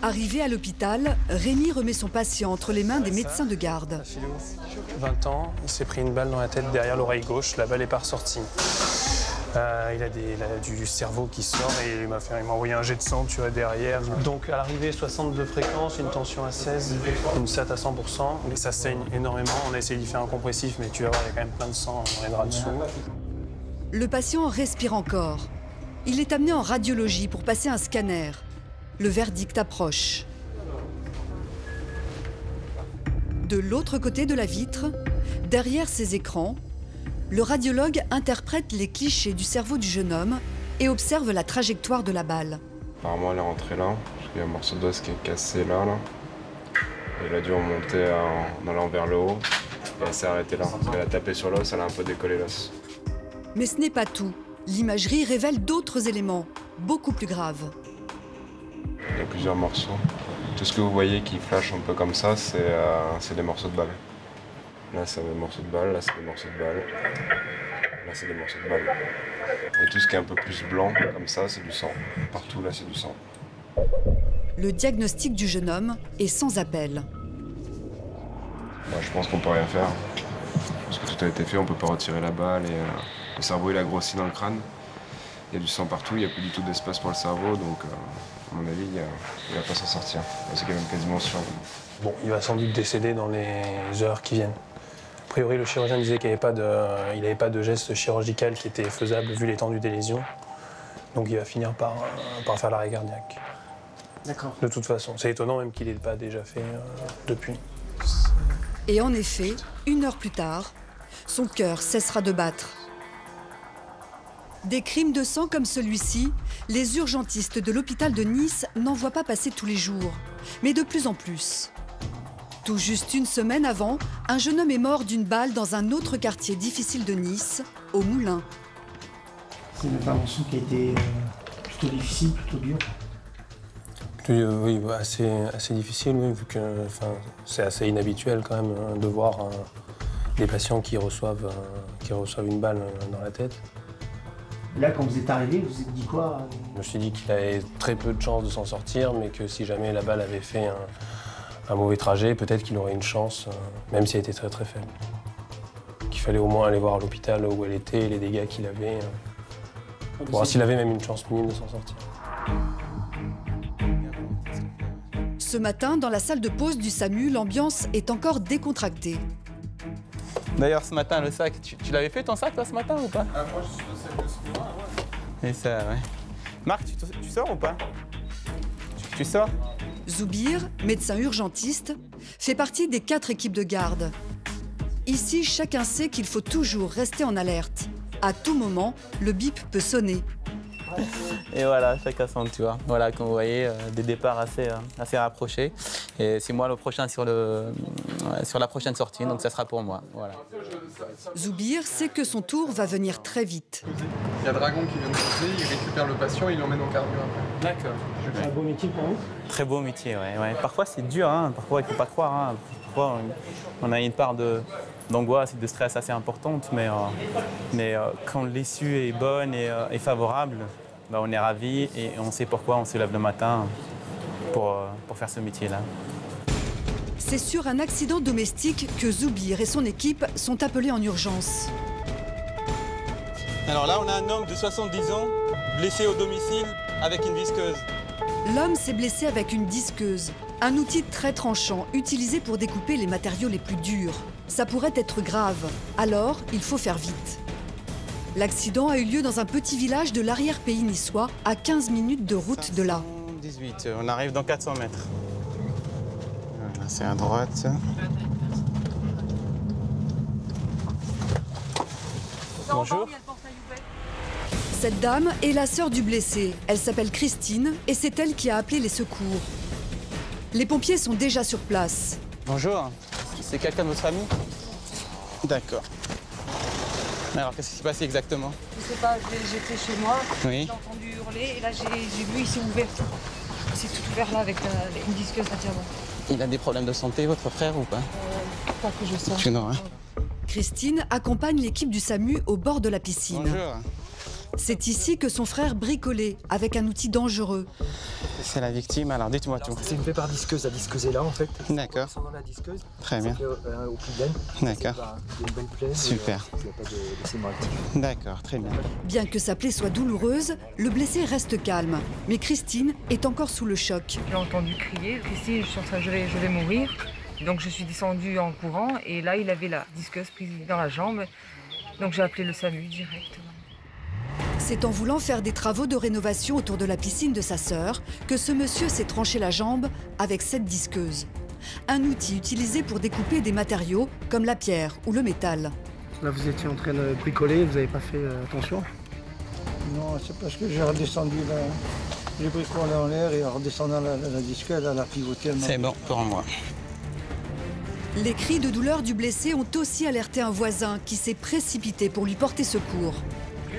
Arrivé à l'hôpital, Rémi remet son patient entre les mains des médecins de garde.
20 ans, il s'est pris une balle dans la tête derrière l'oreille gauche, la balle n'est pas ressortie. Il a du cerveau qui sort et il m'a envoyé un jet de sang, tu vois, derrière. Donc à l'arrivée, 62 fréquences, une tension à 16, une SAT à 100%. Et ça saigne énormément. On a essayé d'y faire un compressif, mais tu vas voir, il y a quand même plein de sang dans les draps dessous.
Le patient respire encore. Il est amené en radiologie pour passer un scanner. Le verdict approche. De l'autre côté de la vitre, derrière ces écrans, le radiologue interprète les clichés du cerveau du jeune homme et observe la trajectoire de la balle.
Apparemment, elle est rentrée là, parce qu'il y a un morceau d'os qui est cassé là. Elle a dû remonter en allant vers le haut, et elle s'est arrêtée là. Elle a tapé sur l'os, elle a un peu décollé l'os.
Mais ce n'est pas tout. L'imagerie révèle d'autres éléments, beaucoup plus graves.
Il y a plusieurs morceaux. Tout ce que vous voyez qui flash un peu comme ça, c'est des morceaux de balles. Là, c'est des morceaux de balles, là, c'est des morceaux de balles. Là, c'est des morceaux de balles. Et tout ce qui est un peu plus blanc, comme ça, c'est du sang. Partout, là, c'est du sang.
Le diagnostic du jeune homme est sans appel.
Bah, je pense qu'on peut rien faire. Parce que tout a été fait, on peut pas retirer la balle et le cerveau il a grossi dans le crâne. Il y a du sang partout, il n'y a plus du tout d'espace pour le cerveau, donc à mon avis, il va pas s'en sortir. C'est quand même quasiment sûr.
Bon, il va sans doute décéder dans les heures qui viennent. A priori, le chirurgien disait qu'il n'avait pas de geste chirurgical qui était faisable vu l'étendue des lésions. Donc il va finir par faire l'arrêt cardiaque.
D'accord.
De toute façon, c'est étonnant même qu'il n'ait pas déjà fait depuis.
Et en effet, 1 heure plus tard, son cœur cessera de battre. Des crimes de sang comme celui-ci, les urgentistes de l'hôpital de Nice n'en voient pas passer tous les jours, mais de plus en plus. Tout juste 1 semaine avant, un jeune homme est mort d'une balle dans un autre quartier difficile de Nice, au Moulin.
C'est une intervention qui a été plutôt difficile, plutôt dure.
Oui, assez difficile, oui, vu que c'est assez inhabituel quand même de voir des patients qui reçoivent une balle dans la tête.
Là, quand vous êtes arrivé, vous vous êtes dit quoi?
Je me suis dit qu'il avait très peu de chances de s'en sortir, mais que si jamais la balle avait fait un mauvais trajet, peut-être qu'il aurait une chance, même si elle était très très faible. Qu'il fallait au moins aller voir à l'hôpital où elle était, les dégâts qu'il avait, pour voir s'il avait même une chance minime de s'en sortir.
Ce matin, dans la salle de pause du SAMU, l'ambiance est encore décontractée.
D'ailleurs, ce matin, le sac, tu l'avais fait ton sac, toi, ce matin, ou pas?
Ah, moi, je suis le sac de ce mois, ouais.
Et ça, ouais. Marc, tu sors ou pas? Tu sors?
Zoubir, médecin urgentiste, fait partie des 4 équipes de garde. Ici, chacun sait qu'il faut toujours rester en alerte. À tout moment, le bip peut sonner.
Et voilà, chacun son, tu vois. Voilà, comme vous voyez, des départs assez rapprochés. Et c'est moi le prochain sur la prochaine sortie, donc ça sera pour moi. Voilà.
Zoubir sait que son tour va venir très vite.
Il y a Dragon qui vient de passer, il récupère le patient, il l'emmène en cardio après.
D'accord.
C'est un beau métier pour vous?
Très beau métier, ouais. Parfois c'est dur, hein. Parfois il ne faut pas croire. Hein. Parfois on a une part d'angoisse et de stress assez importante, mais quand l'issue est bonne et favorable, bah, on est ravis et on sait pourquoi on se lève le matin pour faire ce métier-là.
C'est sur un accident domestique que Zoubir et son équipe sont appelés en urgence.
Alors là, on a un homme de 70 ans, blessé au domicile avec une disqueuse.
L'homme s'est blessé avec une disqueuse, un outil très tranchant utilisé pour découper les matériaux les plus durs. Ça pourrait être grave, alors il faut faire vite. L'accident a eu lieu dans un petit village de l'arrière-pays niçois, à 15 minutes de route de là.
18, on arrive dans 400 mètres. Voilà, c'est à droite. Bonjour.
Cette dame est la sœur du blessé. Elle s'appelle Christine et c'est elle qui a appelé les secours. Les pompiers sont déjà sur place.
Bonjour, c'est quelqu'un de votre famille? D'accord. Alors, qu'est-ce qui s'est passé exactement?
Je sais pas, j'étais chez moi,
oui.
J'ai entendu hurler et là j'ai vu, il s'est ouvert tout. Il s'est tout ouvert là avec une disqueuse entièrement.
Il a des problèmes de santé, votre frère, ou pas?
Pas que je sache.
Non, hein.
Christine accompagne l'équipe du SAMU au bord de la piscine.
Bonjour.
C'est ici que son frère bricolait avec un outil dangereux.
C'est la victime, alors dites-moi tout.
C'est une plaie par disqueuse, la disqueuse est là en fait.
D'accord.
Dans la disqueuse.
Très bien.
Au pudène.
D'accord.
Il y a une belle plaie.
Super.
Il n'y a pas de sément actif.
D'accord, très bien.
Bien que sa plaie soit douloureuse, le blessé reste calme. Mais Christine est encore sous le choc.
J'ai entendu crier, Christine, je vais mourir. Donc je suis descendue en courant et là il avait la disqueuse prise dans la jambe. Donc j'ai appelé le SAMU directement.
C'est en voulant faire des travaux de rénovation autour de la piscine de sa sœur que ce monsieur s'est tranché la jambe avec cette disqueuse. Un outil utilisé pour découper des matériaux comme la pierre ou le métal.
Là vous étiez en train de bricoler, vous n'avez pas fait attention?
Non, c'est parce que j'ai redescendu là. J'ai bricolé en l'air et en redescendant la disqueuse, elle a pivoté.
C'est bon pour moi.
Les cris de douleur du blessé ont aussi alerté un voisin qui s'est précipité pour lui porter secours.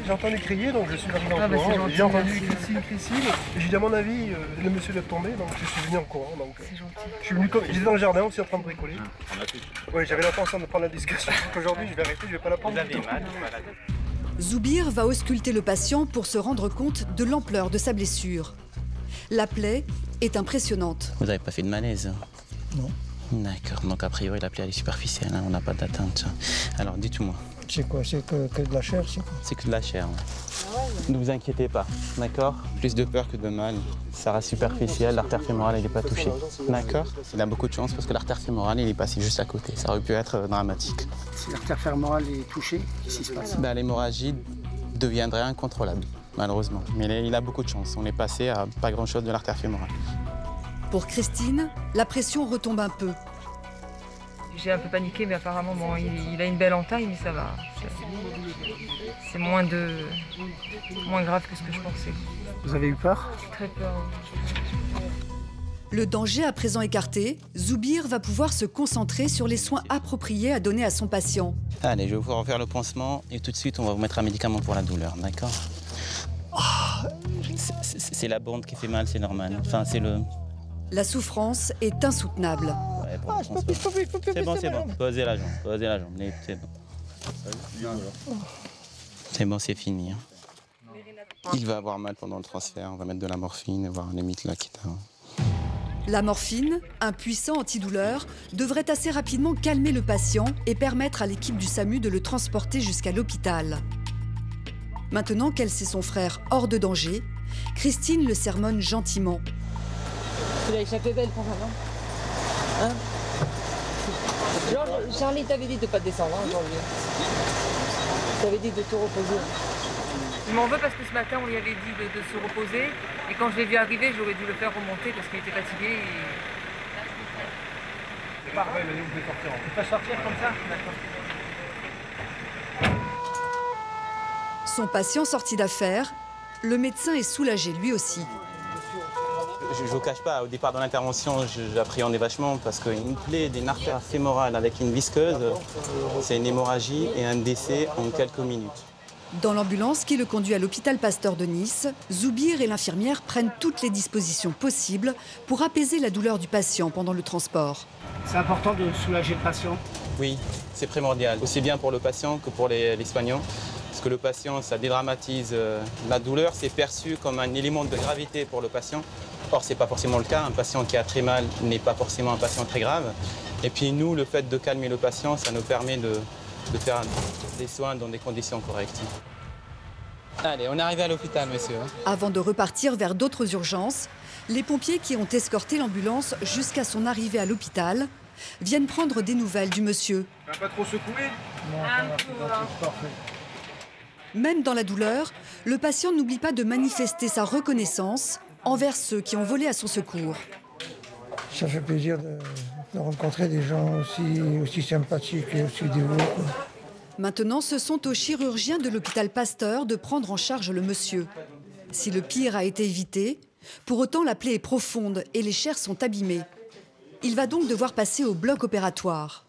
J'ai entendu crier, donc je suis arrivé en courant. J'ai entendu Christine. J'ai dit à mon avis, le monsieur doit tomber, donc je suis venu en courant. C'est gentil. Je suis venu j'étais dans le jardin aussi en train de bricoler. Oui, j'avais l'intention de prendre la discussion. Aujourd'hui, je vais arrêter, je vais pas la prendre. Vous avez mal.
Zoubir va ausculter le patient pour se rendre compte de l'ampleur de sa blessure. La plaie est impressionnante.
Vous n'avez pas fait de malaise?
Non.
D'accord, donc a priori la plaie elle est superficielle, hein, on n'a pas d'atteinte. Alors dites-moi.
C'est quoi? C'est que de la chair, c'est quoi?
C'est que de la chair. Ouais. Ne vous inquiétez pas, d'accord? Plus de peur que de mal. Ça reste superficiel, l'artère fémorale elle n'est pas touchée. D'accord? Il a beaucoup de chance parce que l'artère fémorale il est passé juste à côté. Ça aurait pu être dramatique.
Si l'artère fémorale est touchée, qu'est-ce qui se passe?
L'hémorragie deviendrait incontrôlable, malheureusement. Mais il a beaucoup de chance. On est passé à pas grand-chose de l'artère fémorale.
Pour Christine, la pression retombe un peu.
J'ai un peu paniqué, mais apparemment, bon, il a une belle entaille, mais ça va. C'est moins grave que ce que je pensais.
Vous avez eu peur?
Très peur.
Le danger à présent écarté, Zoubir va pouvoir se concentrer sur les soins appropriés à donner à son patient.
Allez, je vais vous refaire le pansement et tout de suite, on va vous mettre un médicament pour la douleur, d'accord? C'est la bande qui fait mal, c'est normal. Enfin, c'est le...
La souffrance est insoutenable.
Ouais, bon, c'est bon. Posez la jambe, c'est bon. C'est bon, c'est fini. Hein. Il va avoir mal pendant le transfert, on va mettre de la morphine et voir limite là qui t'a...
La morphine, un puissant antidouleur, devrait assez rapidement calmer le patient et permettre à l'équipe du SAMU de le transporter jusqu'à l'hôpital. Maintenant qu'elle sait son frère hors de danger, Christine le sermonne gentiment.
Tu l'as échappé belle pour ça, non? Hein? Charlie t'avait dit de ne pas descendre, hein, aujourd'hui. T'avais dit de te reposer.
Il m'en veut parce que ce matin, on lui avait dit de se reposer. Et quand je l'ai vu arriver, j'aurais dû le faire remonter parce qu'il était fatigué.
C'est pas grave, il m'a dit que vous pouvez sortir. On peut pas sortir comme ça? D'accord.
Son patient sorti d'affaire, le médecin est soulagé lui aussi.
Je ne vous cache pas, au départ de l'intervention, j'appréhendais vachement parce qu'une plaie d'une artère fémorale avec une visqueuse, c'est une hémorragie et un décès en quelques minutes.
Dans l'ambulance qui le conduit à l'hôpital Pasteur de Nice, Zoubir et l'infirmière prennent toutes les dispositions possibles pour apaiser la douleur du patient pendant le transport.
C'est important de soulager le patient?
Oui, c'est primordial, aussi bien pour le patient que pour les soignants. Parce que le patient, ça dédramatise la douleur, c'est perçu comme un élément de gravité pour le patient. Or, ce n'est pas forcément le cas. Un patient qui a très mal n'est pas forcément un patient très grave. Et puis nous, le fait de calmer le patient, ça nous permet de faire des soins dans des conditions correctes. Allez, on est arrivé à l'hôpital, monsieur.
Avant de repartir vers d'autres urgences, les pompiers qui ont escorté l'ambulance jusqu'à son arrivée à l'hôpital viennent prendre des nouvelles du monsieur.
Tu vas pas trop secouer?
Même dans la douleur, le patient n'oublie pas de manifester sa reconnaissance envers ceux qui ont volé à son secours.
Ça fait plaisir de rencontrer des gens aussi sympathiques et aussi dévoués.
Maintenant, ce sont aux chirurgiens de l'hôpital Pasteur de prendre en charge le monsieur. Si le pire a été évité, pour autant la plaie est profonde et les chairs sont abîmées. Il va donc devoir passer au bloc opératoire.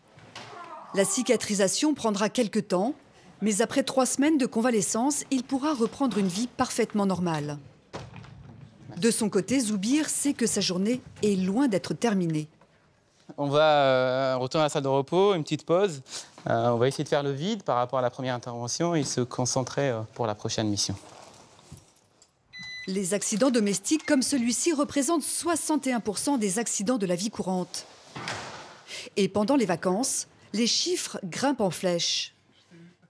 La cicatrisation prendra quelques temps, mais après 3 semaines de convalescence, il pourra reprendre une vie parfaitement normale. De son côté, Zoubir sait que sa journée est loin d'être terminée.
On va retourner à la salle de repos, une petite pause. On va essayer de faire le vide par rapport à la première intervention et se concentrer pour la prochaine mission.
Les accidents domestiques comme celui-ci représentent 61% des accidents de la vie courante. Et pendant les vacances, les chiffres grimpent en flèche.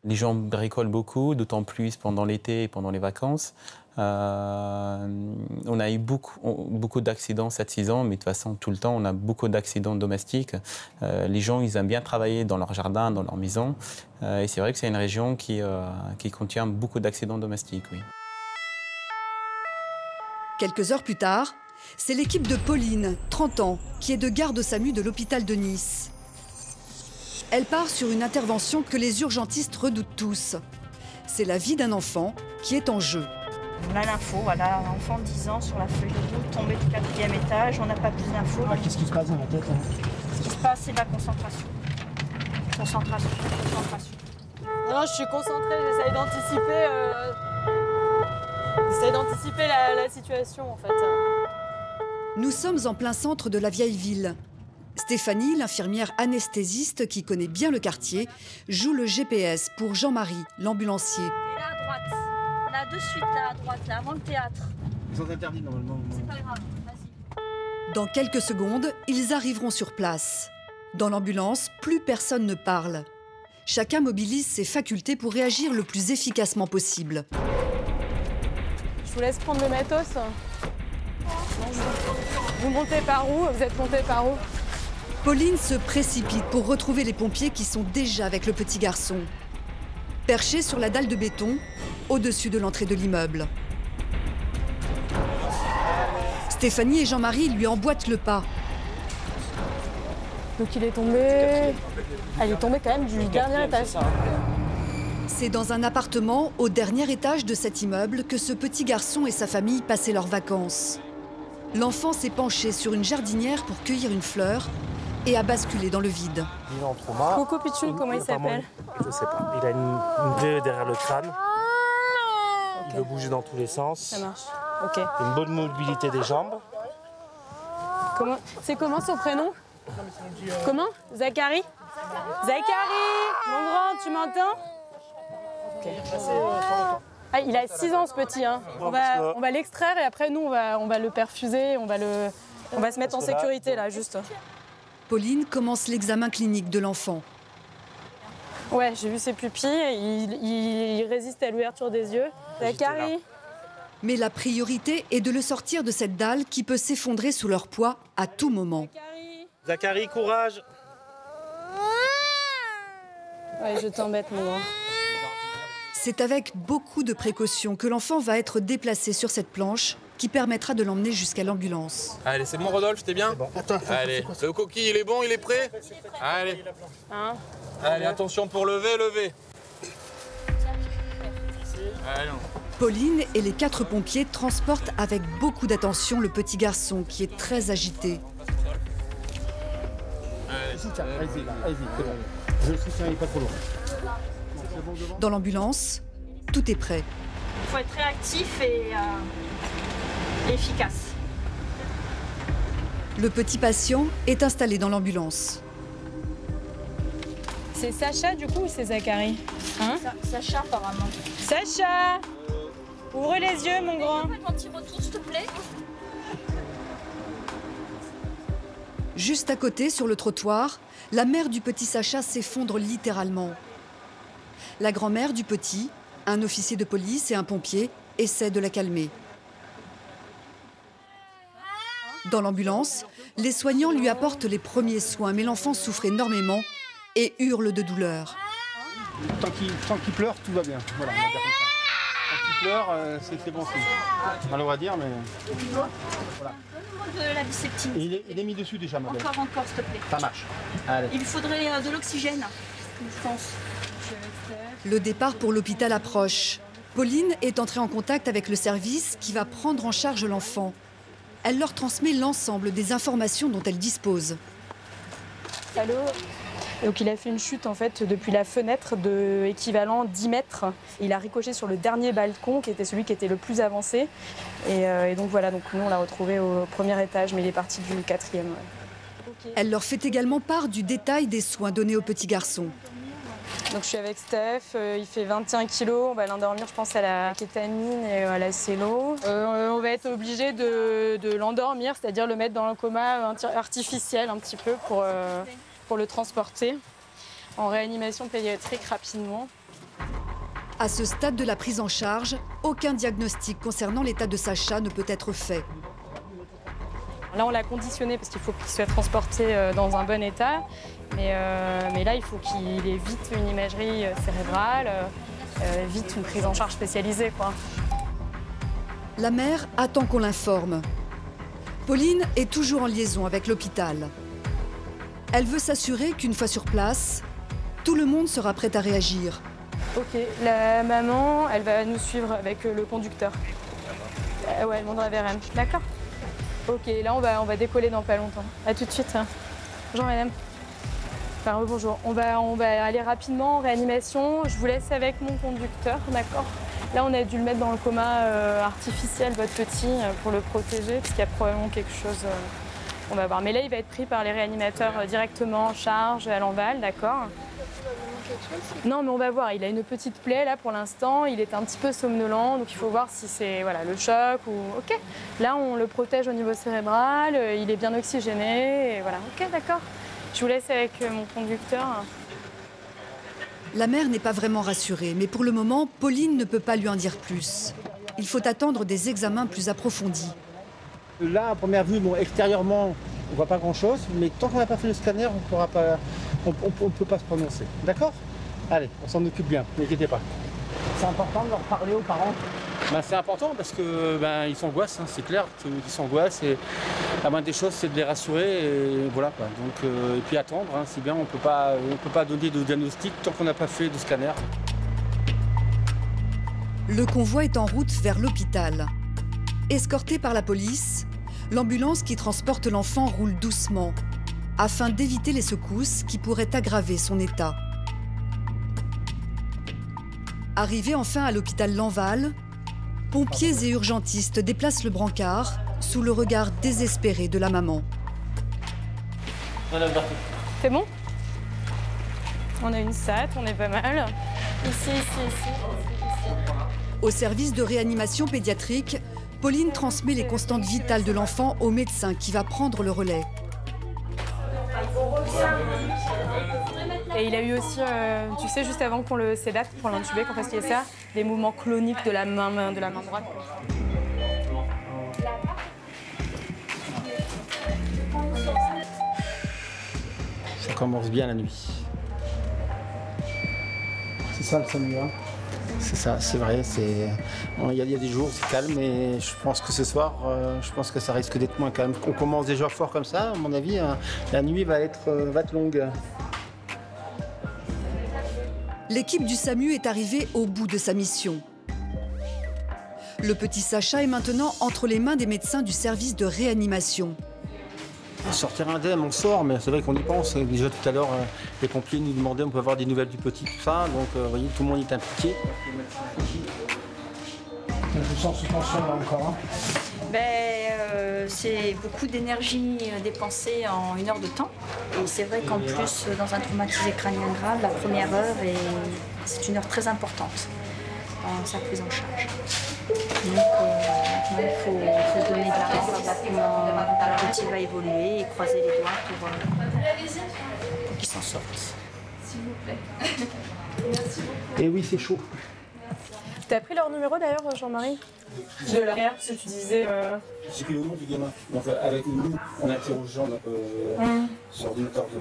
Les gens bricolent beaucoup, d'autant plus pendant l'été et pendant les vacances. On a eu beaucoup d'accidents cette saison, mais de toute façon, tout le temps, on a beaucoup d'accidents domestiques. Les gens, ils aiment bien travailler dans leur jardin, dans leur maison. Et c'est vrai que c'est une région qui contient beaucoup d'accidents domestiques, oui.
Quelques heures plus tard, c'est l'équipe de Pauline, 30 ans, qui est de garde au SAMU de l'hôpital de Nice. Elle part sur une intervention que les urgentistes redoutent tous. C'est la vie d'un enfant qui est en jeu.
On a l'info, voilà, un enfant de 10 ans sur la feuille de route, tombé du 4e étage, on n'a pas plus d'infos.
Qu'est-ce qui se passe dans la tête là?
Ce qui se passe, c'est de la concentration. Concentration.
Non, je suis concentrée, j'essaye d'anticiper la situation en fait.
Nous sommes en plein centre de la vieille ville. Stéphanie, l'infirmière anesthésiste qui connaît bien le quartier, joue le GPS pour Jean-Marie, l'ambulancier.
Et là à droite, là de suite, là à droite, là avant le théâtre.
Ils sont interdits normalement.
C'est pas grave, vas-y.
Dans quelques secondes, ils arriveront sur place. Dans l'ambulance, plus personne ne parle. Chacun mobilise ses facultés pour réagir le plus efficacement possible.
Je vous laisse prendre le matos. Vous montez par où? Vous êtes monté par où?
Pauline se précipite pour retrouver les pompiers qui sont déjà avec le petit garçon. Perché sur la dalle de béton, au-dessus de l'entrée de l'immeuble. Stéphanie et Jean-Marie lui emboîtent le pas.
Donc il est tombé... Ah, il est tombé quand même du dernier étage.
C'est dans un appartement au dernier étage de cet immeuble que ce petit garçon et sa famille passaient leurs vacances. L'enfant s'est penché sur une jardinière pour cueillir une fleur et a basculé dans le vide.
Il est en trauma.
Coco Pichul, comment il s'appelle?
Je sais pas. Il a une plaie derrière le crâne. Okay. Il veut bouger dans tous les sens.
Ça marche. Ok.
Une bonne mobilité des jambes.
C'est comment son prénom? Comment? Zachary? Zachary! Mon grand, tu m'entends? Ok. Ah, il a 6 ans ce petit. Hein. On va l'extraire et après nous on va le perfuser, on va se mettre en sécurité là juste.
Pauline commence l'examen clinique de l'enfant.
Ouais, j'ai vu ses pupilles, il résiste à l'ouverture des yeux. Zachary.
Mais la priorité est de le sortir de cette dalle qui peut s'effondrer sous leur poids à tout moment.
Zachary, courage!
Ouais, je t'embête, mon grand.
C'est avec beaucoup de précautions que l'enfant va être déplacé sur cette planche qui permettra de l'emmener jusqu'à l'ambulance.
Allez, c'est bon, Rodolphe, t'es bien?
Bon. Attends,
allez, le coquille, il est bon, il est prêt? Allez.
Hein?
Allez, attention pour lever. Allez.
Pauline et les 4 pompiers transportent avec beaucoup d'attention le petit garçon qui est très agité.
Allez, c'est bon. Je le soutiens, il n'est pas trop loin.
Dans l'ambulance, tout est prêt.
Il faut être réactif et efficace.
Le petit patient est installé dans l'ambulance.
C'est Sacha du coup ou c'est Zachary? Hein?
Sacha apparemment.
Sacha! Ouvre les yeux mon grand.
Un petit retour s'il te plaît.
Juste à côté, sur le trottoir, la mère du petit Sacha s'effondre littéralement. La grand-mère du petit, un officier de police et un pompier, essaient de la calmer. Dans l'ambulance, les soignants lui apportent les premiers soins, mais l'enfant souffre énormément et hurle de douleur.
Tant qu'il pleure, tout va bien. Voilà, on va dire comme ça. Tant qu'il pleure, c'est bon signe. Malheureux à dire, mais... Voilà.
De la biceptine.
Il est mis dessus déjà, ma belle.
Encore, s'il te plaît.
Ça marche. Allez.
Il faudrait de l'oxygène, je pense.
Le départ pour l'hôpital approche. Pauline est entrée en contact avec le service qui va prendre en charge l'enfant. Elle leur transmet l'ensemble des informations dont elle dispose.
Allô? Donc il a fait une chute en fait depuis la fenêtre de équivalent 10 mètres. Il a ricoché sur le dernier balcon qui était celui qui était le plus avancé. Et donc voilà, donc nous on l'a retrouvé au premier étage, mais il est parti du 4e. Ouais. Okay.
Elle leur fait également part du détail des soins donnés au petit garçon.
Donc je suis avec Steph, il fait 21 kilos, on va l'endormir je pense à la kétamine et à la cello. On va être obligé de l'endormir, c'est-à-dire le mettre dans un coma artificiel un petit peu pour le transporter en réanimation pédiatrique rapidement.
À ce stade de la prise en charge, aucun diagnostic concernant l'état de Sacha ne peut être fait.
Là, on l'a conditionné parce qu'il faut qu'il soit transporté dans un bon état. Mais là, il faut qu'il ait vite une imagerie cérébrale, vite une prise en charge spécialisée, quoi.
La mère attend qu'on l'informe. Pauline est toujours en liaison avec l'hôpital. Elle veut s'assurer qu'une fois sur place, tout le monde sera prêt à réagir.
Ok, la maman, elle va nous suivre avec le conducteur. Ouais, elle monte dans la VRM. D'accord. Ok, là on va décoller dans pas longtemps. À tout de suite. Bonjour madame. Enfin, bonjour. On va aller rapidement en réanimation. Je vous laisse avec mon conducteur, d'accord? Là on a dû le mettre dans le coma artificiel, votre petit, pour le protéger, parce qu'il y a probablement quelque chose. On va voir. Mais là il va être pris par les réanimateurs directement en charge à l'enval, d'accord? Non mais on va voir, il a une petite plaie là pour l'instant, il est un petit peu somnolent, donc il faut voir si c'est voilà, le choc ou... Ok, là on le protège au niveau cérébral, il est bien oxygéné, et voilà, ok d'accord. Je vous laisse avec mon conducteur.
La mère n'est pas vraiment rassurée, mais pour le moment, Pauline ne peut pas lui en dire plus. Il faut attendre des examens plus approfondis.
Là, à première vue, bon, extérieurement, on ne voit pas grand-chose, mais tant qu'on n'a pas fait le scanner, on ne peut pas se prononcer. D'accord? Allez, on s'en occupe bien, n'inquiétez pas. C'est important de leur parler aux parents. C'est important parce que ils s'angoissent, hein, c'est clair qu'ils s'angoissent et la moindre des choses c'est de les rassurer et voilà quoi. Donc, et puis attendre, hein, c'est bien, on peut pas donner de diagnostic tant qu'on n'a pas fait de scanner.
Le convoi est en route vers l'hôpital. Escorté par la police, l'ambulance qui transporte l'enfant roule doucement afin d'éviter les secousses qui pourraient aggraver son état. Arrivé enfin à l'hôpital Lanval, pompiers et urgentistes déplacent le brancard sous le regard désespéré de la maman.
C'est bon? On a une SAT, on est pas mal. Ici.
Au service de réanimation pédiatrique, Pauline transmet les constantes vitales de l'enfant au médecin qui va prendre le relais.
Et il a eu aussi, tu sais, juste avant qu'on le sédate, pour l'intuber, qu'on fasse ça, des mouvements cloniques de la main droite.
Ça commence bien la nuit. C'est ça le SAMU, hein? C'est ça, c'est vrai. Il y a des jours c'est calme, mais je pense que ce soir, je pense que ça risque d'être moins calme. On commence déjà fort comme ça, à mon avis, la nuit va être longue.
L'équipe du SAMU est arrivée au bout de sa mission. Le petit Sacha est maintenant entre les mains des médecins du service de réanimation.
Sortir indemne, on sort, mais c'est vrai qu'on y pense. Déjà tout à l'heure, les pompiers nous demandaient, on peut avoir des nouvelles du petit, tout ça. Donc, vous voyez, tout le monde est impliqué.
Je sens sous tension là encore.
C'est beaucoup d'énergie dépensée en 1 heure de temps. Et c'est vrai qu'en plus, dans un traumatisé crânien grave, la première heure, c'est une heure très importante dans sa prise en charge. Donc, il faut se donner du temps, voir comment le petit va évoluer et croiser les doigts pour qu'il s'en sorte.
S'il vous plaît. Merci beaucoup.
Et oui, c'est chaud.
T'as pris leur numéro d'ailleurs, Jean-Marie? De l'arrière, parce que tu disais...
J'ai pris le nom du gamin. Donc, avec nous, on interroge Jean sur l'ordinateur de...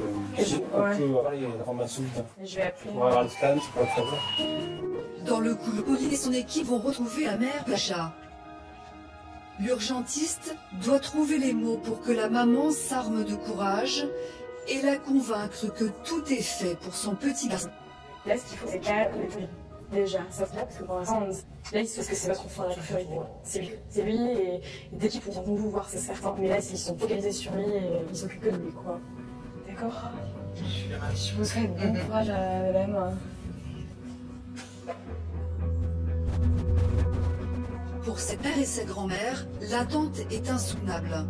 On peut avoir les informations.
Je vais appeler.
Pour avoir le scan, c'est pas très bien.
Dans le couloir, Pauline et son équipe vont retrouver la mère Sacha. L'urgentiste doit trouver les mots pour que la maman s'arme de courage et la convaincre que tout est fait pour son petit garçon.
Là, ce qu'il faut, c'est calme. Déjà, ça se passe parce que pour l'instant, là, il se passe que c'est pas trop fort à la priorité. C'est lui et dès qu'ils vont vous voir, c'est certain. Mais là, ils sont focalisés sur lui et ils s'occupent que de lui, quoi. D'accord? Je vous souhaite bon courage à madame.
Pour ses pères et ses grands-mères, l'attente est insoutenable.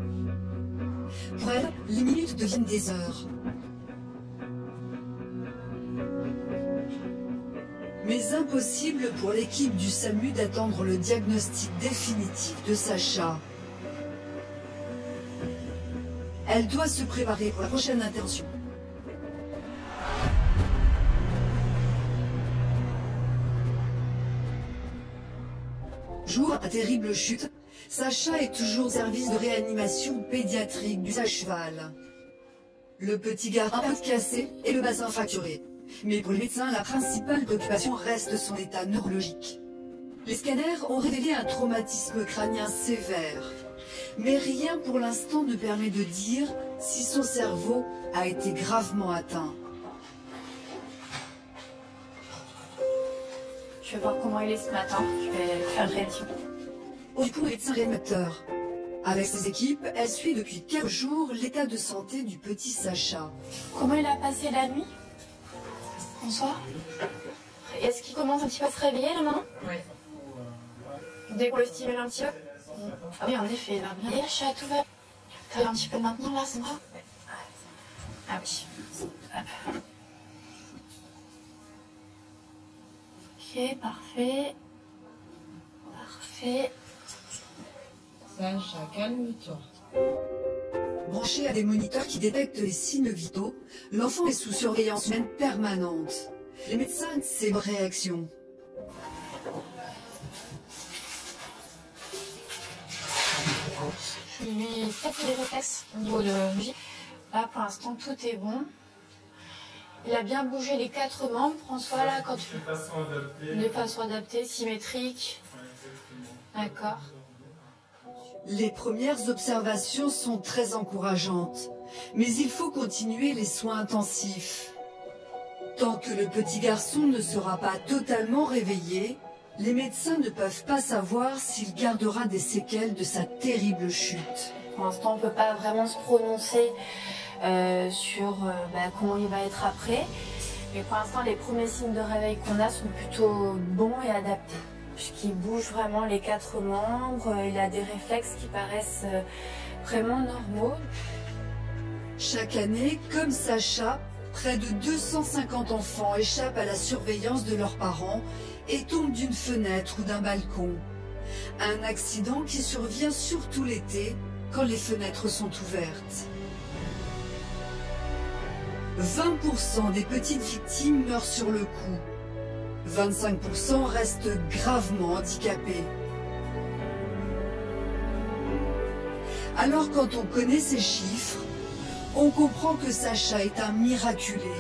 Pour elles, les minutes deviennent des heures. Mais impossible pour l'équipe du SAMU d'attendre le diagnostic définitif de Sacha. Elle doit se préparer pour la prochaine intervention. Jour à terrible chute, Sacha est toujours au service de réanimation pédiatrique du Sacheval. Le petit garçon un peu cassé et le bassin fracturé. Mais pour les médecins, la principale préoccupation reste son état neurologique. Les scanners ont révélé un traumatisme crânien sévère. Mais rien pour l'instant ne permet de dire si son cerveau a été gravement atteint.
Je vais voir comment il est ce matin. Je vais faire une réaction.
Du coup, médecin réanimateur. Avec ses équipes, elle suit depuis quelques jours l'état de santé du petit Sacha.
Comment il a passé la nuit? Bonsoir. Est-ce qu'il commence un petit peu à se réveiller là maintenant? Oui. Dès qu'on le stimule un petit peu? Ah oui, en effet, il va bien. Et chat, tout va. T'as un petit peu maintenant là, c'est moi? Ah oui. Hop. Ok, parfait. Parfait.
Sacha, calme-toi.
Branché à des moniteurs qui détectent les signes vitaux, l'enfant est sous surveillance humaine permanente. Les médecins ont ces réactions.
Je lui ai fait des réflexes au niveau de lui. Là, pour l'instant, tout est bon. Il a bien bougé les 4 membres, François, là, quand tu... De façon adaptée, symétrique. D'accord.
Les premières observations sont très encourageantes, mais il faut continuer les soins intensifs. Tant que le petit garçon ne sera pas totalement réveillé, les médecins ne peuvent pas savoir s'il gardera des séquelles de sa terrible chute.
Pour l'instant, on ne peut pas vraiment se prononcer sur comment il va être après. Mais pour l'instant, les premiers signes de réveil qu'on a sont plutôt bons et adaptés. Puisqu'il bouge vraiment les 4 membres, il a des réflexes qui paraissent vraiment normaux.
Chaque année, comme Sacha, près de 250 enfants échappent à la surveillance de leurs parents et tombent d'une fenêtre ou d'un balcon. Un accident qui survient surtout l'été, quand les fenêtres sont ouvertes. 20% des petites victimes meurent sur le coup. 25% restent gravement handicapés. Alors quand on connaît ces chiffres, on comprend que Sacha est un miraculé.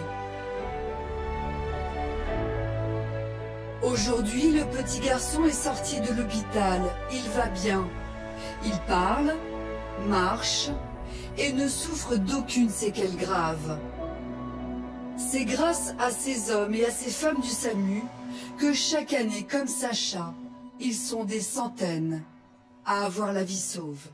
Aujourd'hui, le petit garçon est sorti de l'hôpital. Il va bien. Il parle, marche et ne souffre d'aucune séquelle grave. C'est grâce à ces hommes et à ces femmes du SAMU que chaque année, comme Sacha, ils sont des centaines à avoir la vie sauve.